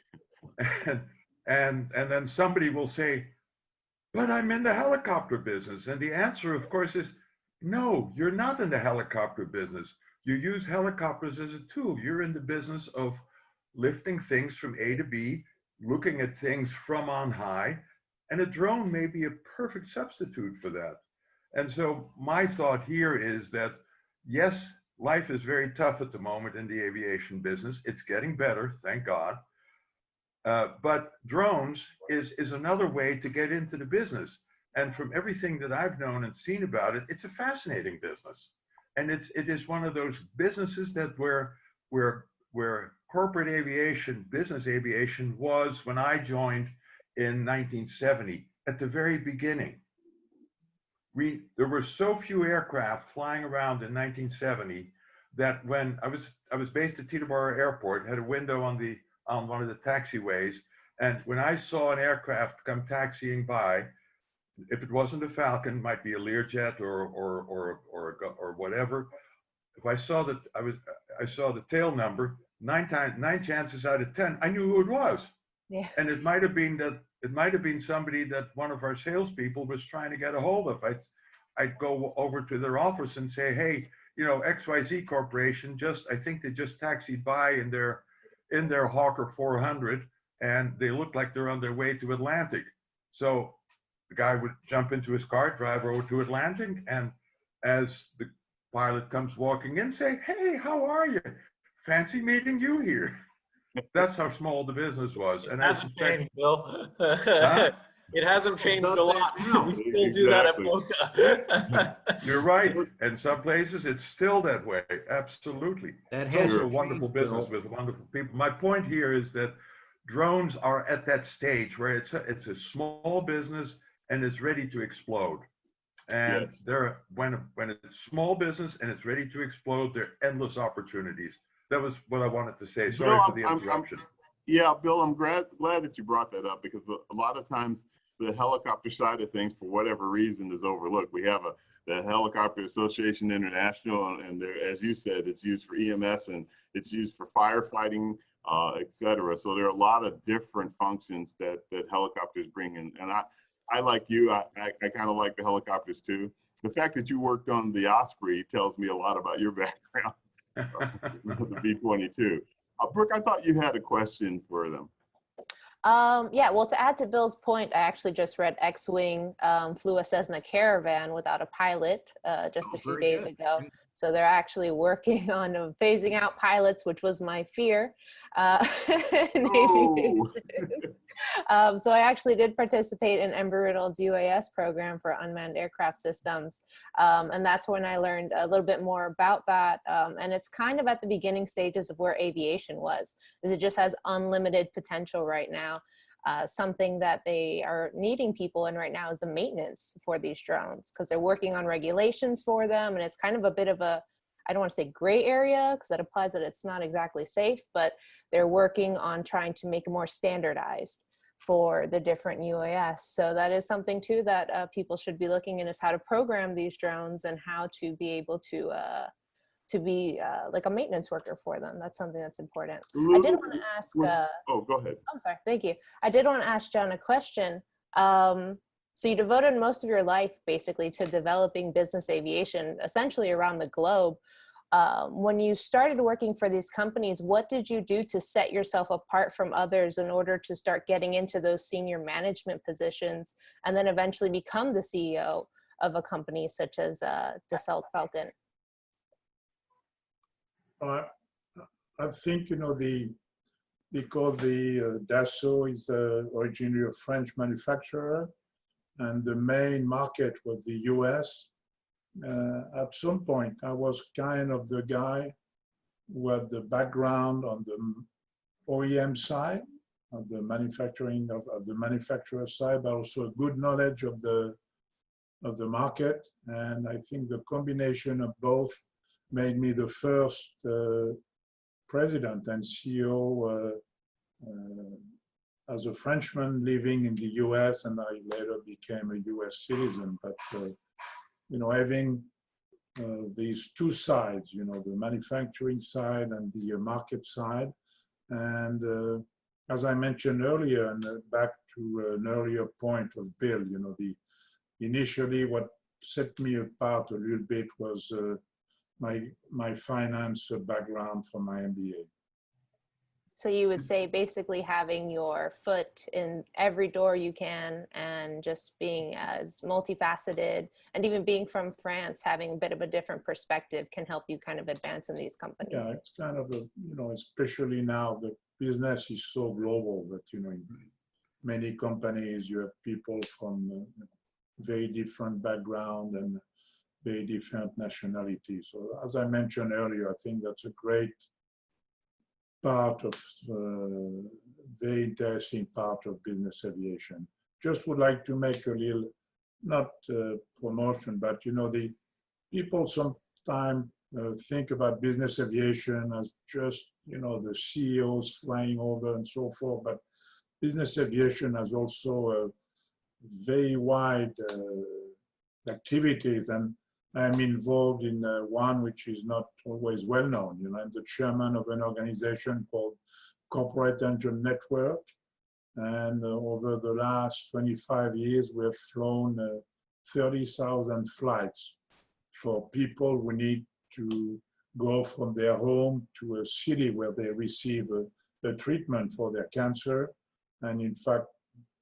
And then somebody will say, but I'm in the helicopter business. And the answer, of course, is no, you're not in the helicopter business. You use helicopters as a tool. You're in the business of lifting things from A to B, looking at things from on high, and a drone may be a perfect substitute for that. And so my thought here is that, yes, life is very tough at the moment in the aviation business. It's getting better, thank God. But drones is another way to get into the business. And from everything that I've known and seen about it, it's a fascinating business. And it is one of those businesses that where corporate aviation, business aviation was when I joined in 1970, at the very beginning. There were so few aircraft flying around in 1970 that when I was based at Teterboro Airport, had a window on one of the taxiways, and when I saw an aircraft come taxiing by, if it wasn't a Falcon, it might be a Learjet or whatever. If I saw that I saw the tail number, 9 chances out of 10, I knew who it was. Yeah. And it might have been somebody that one of our salespeople was trying to get a hold of. I'd go over to their office and say, hey, you know, XYZ Corporation I think they just taxied by in their Hawker 400, and they look like they're on their way to Atlantic. So the guy would jump into his car, drive over to Atlantic, and as the pilot comes walking in, say, hey, how are you? Fancy meeting you here. That's how small the business was. And It hasn't changed, Bill. Huh? It hasn't changed does a that lot. now? We still do that at Exactly. Boca. You're right. In some places, it's still that way. Absolutely. That It's has also a changed, wonderful business Bill. with wonderful people. My point here is that drones are at that stage where it's a small business and it's ready to explode. And Yes. when it's small business and it's ready to explode, there are endless opportunities. That was what I wanted to say. Sorry Bill, for the interruption. Yeah, Bill, I'm glad that you brought that up, because a lot of times the helicopter side of things, for whatever reason, is overlooked. We have the Helicopter Association International, and there, as you said, it's used for EMS and it's used for firefighting, et cetera. So there are a lot of different functions that helicopters bring in. And I like you, I kind of like the helicopters too. the fact that you worked on the Osprey tells me a lot about your background with the B-22. Brooke, I thought you had a question for them. Yeah, well, to add to Bill's point, I actually just read X-Wing flew a Cessna Caravan without a pilot just a few very days good. ago. So they're actually working on phasing out pilots, which was my fear in aviation. So I actually did participate in Embry-Riddle's UAS program for unmanned aircraft systems. And that's when I learned a little bit more about that. And it's kind of at the beginning stages of where aviation was, is it just has unlimited potential right now. Something that they are needing people in right now is the maintenance for these drones, because they're working on regulations for them. And it's kind of a bit of a, I don't want to say gray area, because that implies that it's not exactly safe, but they're working on trying to make it more standardized for the different UAS. So that is something too that people should be looking in, is how to program these drones and how to be able to be like a maintenance worker for them. That's something that's important. I did want to ask. Oh, go ahead. I'm sorry. Thank you. I did want to ask John a question. So you devoted most of your life basically to developing business aviation, essentially around the globe. When you started working for these companies, what did you do to set yourself apart from others in order to start getting into those senior management positions and then eventually become the CEO of a company such as Dassault Falcon? I think, because the Dassault is originally a French manufacturer, and the main market was the US. At some point, I was kind of the guy who had the background on the OEM side, of the manufacturing of the manufacturer side, but also a good knowledge of the market. And I think the combination of both made me the first president and CEO as a Frenchman living in the US, and I later became a US citizen. But having these two sides, the manufacturing side and the market side. And as I mentioned earlier, and back to an earlier point of Bill, initially what set me apart a little bit was my finance background from my MBA. So you would say basically having your foot in every door you can and just being as multifaceted, and even being from France, having a bit of a different perspective can help you kind of advance in these companies. Yeah, it's kind of especially now the business is so global that, in many companies you have people from very different background and very different nationalities. So as I mentioned earlier, I think that's a great part of very interesting part of business aviation. Just would like to make a little, not promotion, but the people sometimes think about business aviation as just the CEOs flying over and so forth, but business aviation has also a very wide activities, and I'm involved in one which is not always well known. I'm the chairman of an organization called Corporate Angel Network. And over the last 25 years, we have flown 30,000 flights for people who need to go from their home to a city where they receive a treatment for their cancer. And in fact,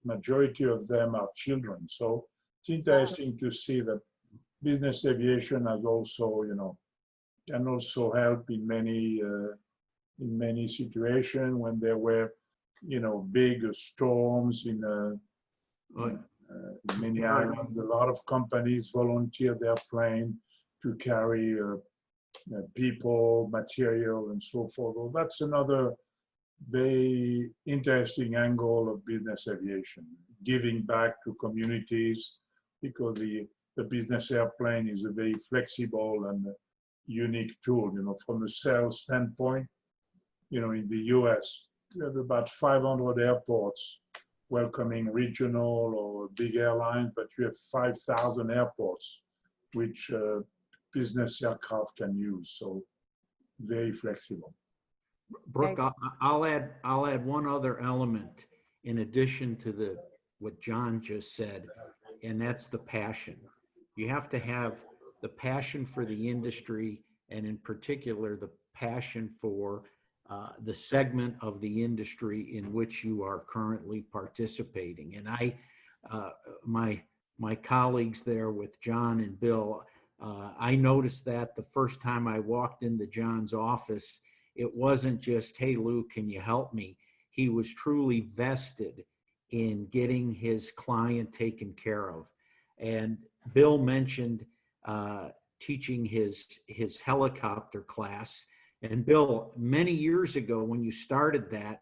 majority of them are children. So it's interesting to see that business aviation has also, can also help in many situations when there were, big storms in many islands. A lot of companies volunteer their plane to carry people, material, and so forth. Well, that's another very interesting angle of business aviation, giving back to communities, because the business airplane is a very flexible and unique tool. From a sales standpoint, in the US, we have about 500 airports welcoming regional or big airlines, but you have 5,000 airports which business aircraft can use. So very flexible. Brooke, I'll add one other element in addition to what John just said, and that's the passion. You have to have the passion for the industry, and in particular, the passion for the segment of the industry in which you are currently participating. And my colleagues there with John and Bill, I noticed that the first time I walked into John's office, it wasn't just, hey, Lou, can you help me? He was truly vested in getting his client taken care of. And Bill mentioned teaching his helicopter class. And Bill, many years ago when you started that,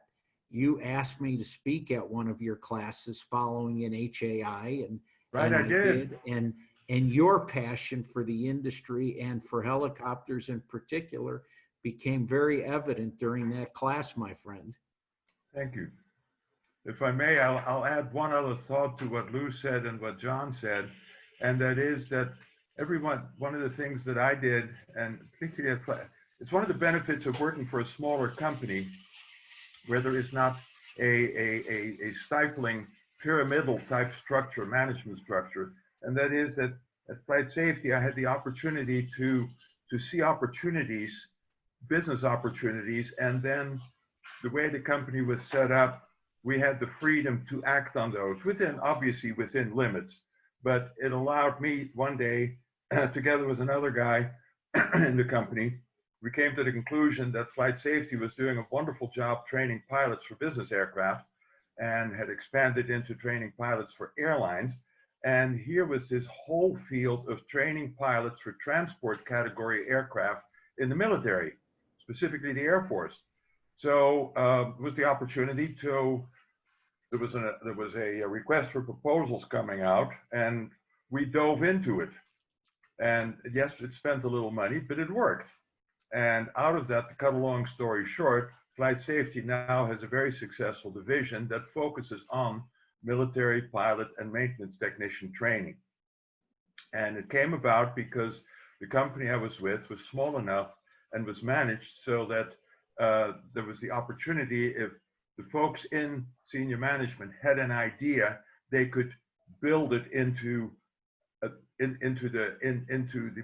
you asked me to speak at one of your classes following an HAI, and Right, and I did. And your passion for the industry and for helicopters in particular became very evident during that class, my friend. Thank you. If I may, I'll add one other thought to what Lou said and what John said, and that is that one of the things that I did, and particularly it's one of the benefits of working for a smaller company where there is not a stifling pyramidal type structure, management structure, and that is that at Flight Safety, I had the opportunity to see opportunities, business opportunities, and then the way the company was set up, we had the freedom to act on those obviously within limits. But it allowed me one day, together with another guy in the company, we came to the conclusion that Flight Safety was doing a wonderful job training pilots for business aircraft and had expanded into training pilots for airlines. And here was this whole field of training pilots for transport category aircraft in the military, specifically the Air Force. So it was the opportunity there was a request for proposals coming out, and we dove into it. And yes, it spent a little money, but it worked. And out of that, to cut a long story short, Flight Safety now has a very successful division that focuses on military pilot and maintenance technician training. And it came about because the company I was with was small enough and was managed so that there was the opportunity, if the folks in senior management had an idea, they could build it into the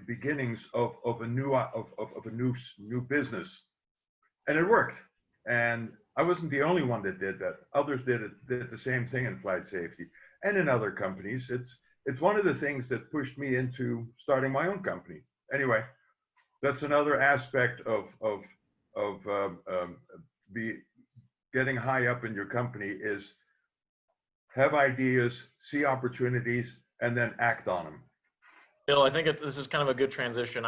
beginnings of a new business, and it worked. And I wasn't the only one that did that. Others did the same thing in Flight Safety and in other companies. It's one of the things that pushed me into starting my own company. Anyway, that's another aspect of getting high up in your company, is have ideas, see opportunities, and then act on them. Bill, I think this is kind of a good transition.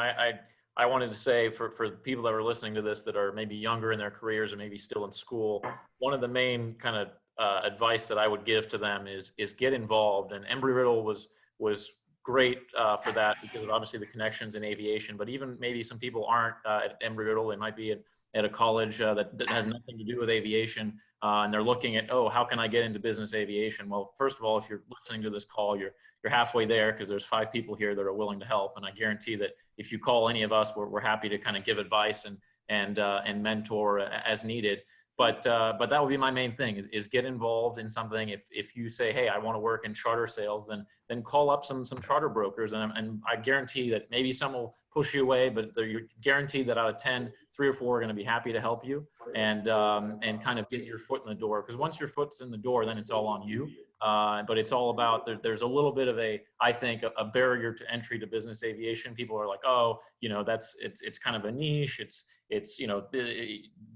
I wanted to say for people that are listening to this that are maybe younger in their careers or maybe still in school, one of the main kind of advice that I would give to them is get involved. And Embry-Riddle was great for that because of obviously the connections in aviation, but even maybe some people aren't at Embry-Riddle, they might be at a college that has nothing to do with aviation, and they're looking at, oh, how can I get into business aviation? Well, first of all, if you're listening to this call, you're halfway there because there's 5 people here that are willing to help, and I guarantee that if you call any of us, we're happy to kind of give advice and mentor as needed. But that would be my main thing is get involved in something. If you say, hey, I want to work in charter sales, then call up some charter brokers, and I guarantee that maybe some will push you away, but you're guaranteed that out of 10, 3 or 4 are going to be happy to help you and kind of get your foot in the door. Because once your foot's in the door, then it's all on you. But it's all about, there's a little bit of I think a barrier to entry to business aviation. People are like, oh, it's kind of a niche. It's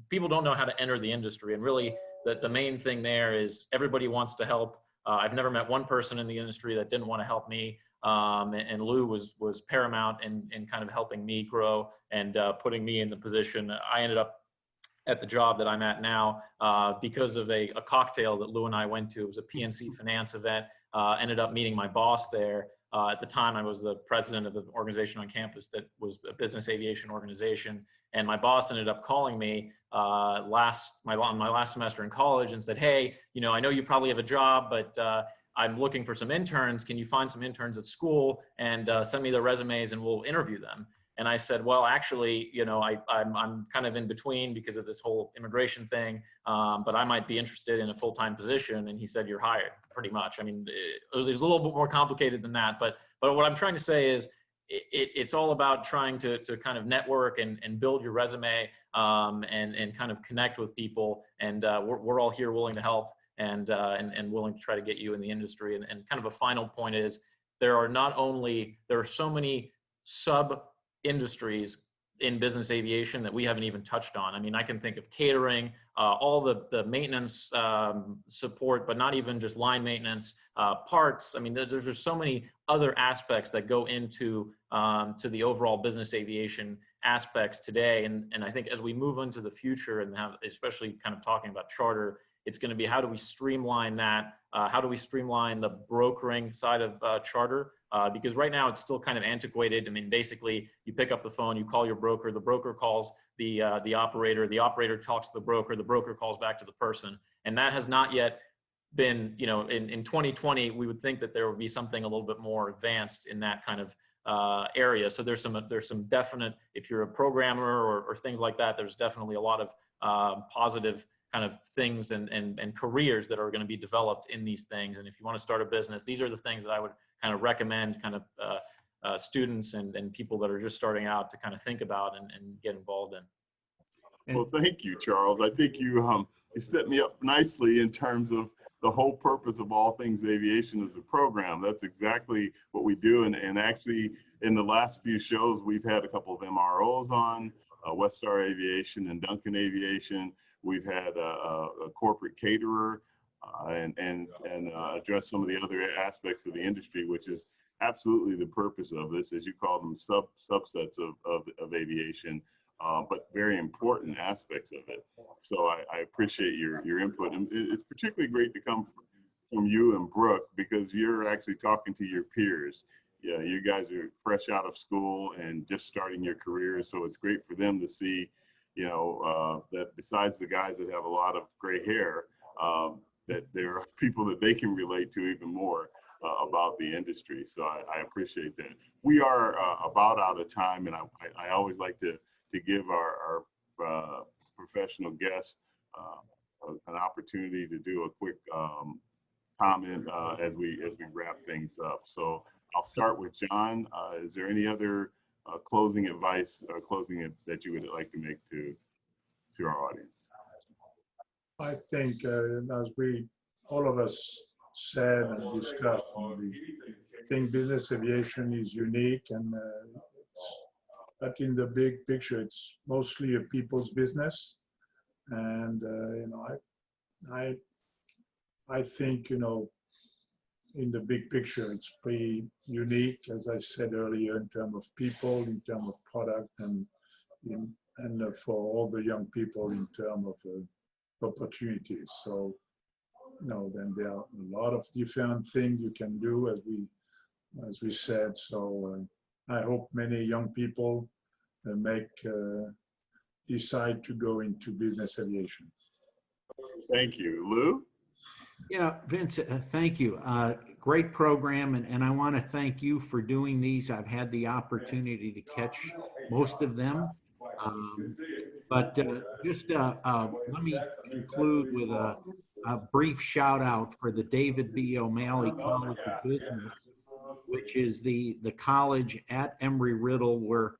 people don't know how to enter the industry. And really the main thing there is everybody wants to help. I've never met one person in the industry that didn't want to help me. And Lou was paramount in kind of helping me grow and putting me in the position. I ended up at the job that I'm at now because of a cocktail that Lou and I went to. It was a PNC finance event. Ended up meeting my boss there. At the time, I was the president of the organization on campus that was a business aviation organization. And my boss ended up calling me on my last semester in college and said, hey, I know you probably have a job, but I'm looking for some interns. Can you find some interns at school and send me their resumes and we'll interview them? And I said, well, actually, I'm kind of in between because of this whole immigration thing, but I might be interested in a full-time position. And he said, you're hired, pretty much. I mean, it was a little bit more complicated than that, but But what I'm trying to say is it's all about trying to kind of network and build your resume and kind of connect with people. And we're all here willing to help and willing to try to get you in the industry. And kind of a final point is there are so many sub industries in business aviation that we haven't even touched on. I mean, I can think of catering, all the maintenance support, but not even just line maintenance, parts. I mean, there's just so many other aspects that go into to the overall business aviation aspects today. And I think as we move into the future and have, especially kind of talking about charter, it's going to be how do we streamline that? How do we streamline the brokering side of charter? Because right now it's still kind of antiquated. I mean, basically you pick up the phone, you call your broker, the broker calls the operator talks to the broker calls back to the person. And that has not yet been, you know, in 2020, we would think that there would be something a little bit more advanced in that kind of area. So there's some definite, if you're a programmer or things like that, there's definitely a lot of positive kind of things and careers that are going to be developed in these things. And if you want to start a business, these are the things that I would kind of recommend kind of students and people that are just starting out to kind of think about and get involved in. Well, thank you, Charles. I think you set me up nicely in terms of the whole purpose of All Things Aviation as a program. That's exactly what we do. And actually, in the last few shows, we've had a couple of MROs on, Westar Aviation and Duncan Aviation. We've had a corporate caterer and address some of the other aspects of the industry, which is absolutely the purpose of this, as you call them, subsets of aviation, but very important aspects of it. So I appreciate your input. And it's particularly great to come from you and Brooke, because you're actually talking to your peers. Yeah, you guys are fresh out of school and just starting your careers. So it's great for them to see, you know, that besides the guys that have a lot of gray hair, that there are people that they can relate to even more about the industry. So I appreciate that. We are about out of time, and I always like to give our professional guests an opportunity to do a quick comment as we wrap things up. So I'll start with John. Is there any other closing advice or closing that you would like to make to our audience? I think, as all of us said and discussed, I think business aviation is unique, and but in the big picture, it's mostly a people's business. And you know, I think, you know, in the big picture, it's pretty unique, as I said earlier, in terms of people, in terms of product, and for all the young people in terms of opportunities. So, you know, then there are a lot of different things you can do, as we said. So I hope many young people decide to go into business aviation. Thank you. Lou? Yeah, Vince, thank you. Great program, and I want to thank you for doing these. I've had the opportunity to catch most of them. But just let me conclude with a brief shout out for the David B. O'Malley College of Business, which is the college at Embry-Riddle where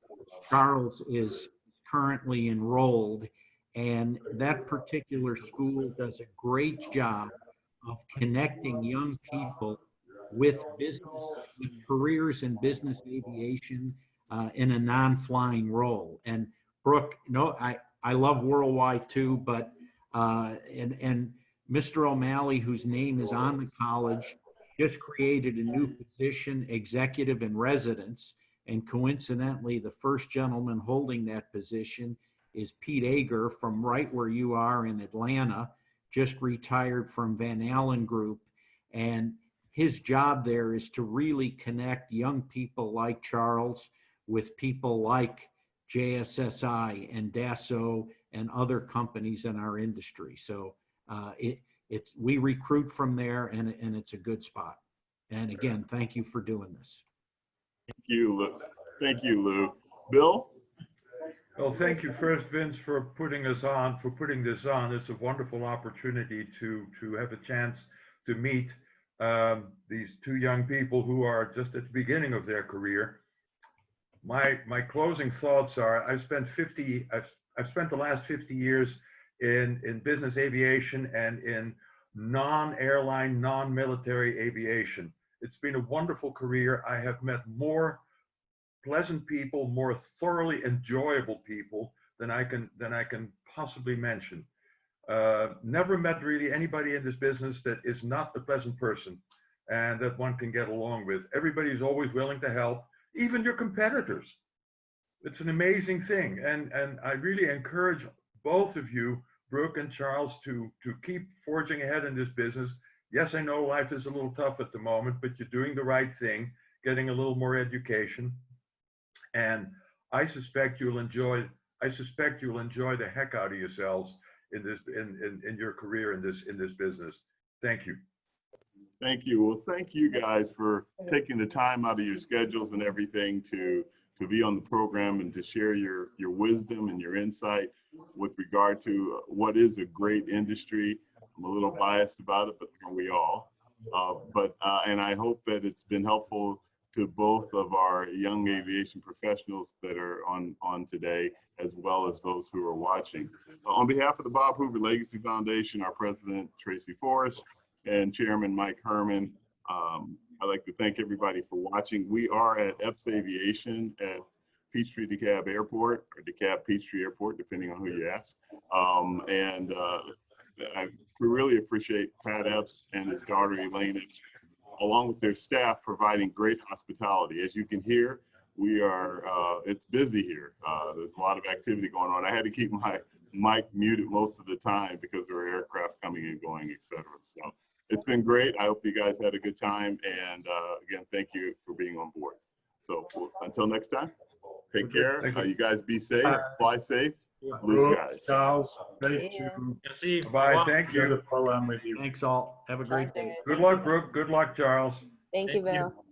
Charles is currently enrolled. And that particular school does a great job of connecting young people with business, with careers in business aviation in a non-flying role. And Brooke, no, I love Worldwide too, but and Mr. O'Malley, whose name is on the college, just created a new position, executive in residence. And coincidentally, the first gentleman holding that position is Pete Ager from right where you are in Atlanta, just retired from Van Allen Group. And his job there is to really connect young people like Charles with people like JSSI and Dassault and other companies in our industry. So we recruit from there, and it's a good spot. And again, thank you for doing this. Thank you, Lou. Thank you, Lou. Bill? Well, thank you first, Vince, for putting this on. It's a wonderful opportunity to have a chance to meet these two young people who are just at the beginning of their career. My closing thoughts are: I've spent the last 50 years in business aviation and in non-airline, non-military aviation. It's been a wonderful career. I have met more pleasant people, more thoroughly enjoyable people than I can possibly mention. Never met really anybody in this business that is not a pleasant person and that one can get along with. Everybody is always willing to help, even your competitors. It's an amazing thing. And I really encourage both of you, Brooke and Charles, to keep forging ahead in this business. Yes, I know life is a little tough at the moment, but you're doing the right thing, getting a little more education. And I suspect you'll enjoy the heck out of yourselves in your career in this business. Thank you. Thank you. Well, thank you guys for taking the time out of your schedules and everything to be on the program and to share your wisdom and your insight with regard to what is a great industry. I'm a little biased about it, but aren't we all? And I hope that it's been helpful to both of our young aviation professionals that are on today, as well as those who are watching. On behalf of the Bob Hoover Legacy Foundation, our president, Tracy Forrest, and Chairman Mike Herman, I'd like to thank everybody for watching. We are at Epps Aviation at Peachtree DeKalb Airport, or DeKalb Peachtree Airport, depending on who you ask. I really appreciate Pat Epps and his daughter Elaine Epps, along with their staff, providing great hospitality. As you can hear, we are, it's busy here. There's a lot of activity going on. I had to keep my mic muted most of the time because there are aircraft coming and going, et cetera. So it's been great. I hope you guys had a good time. And again, thank you for being on board. So until next time, take care. You guys be safe, fly safe, blue skies. Charles, great Yeah. to Jssi, Bye. Thank share the you. program with you. Thanks all. Have a great day. Pleasure. Good luck, Brooke. Good luck, Charles. Thank you, Thank you. Bill.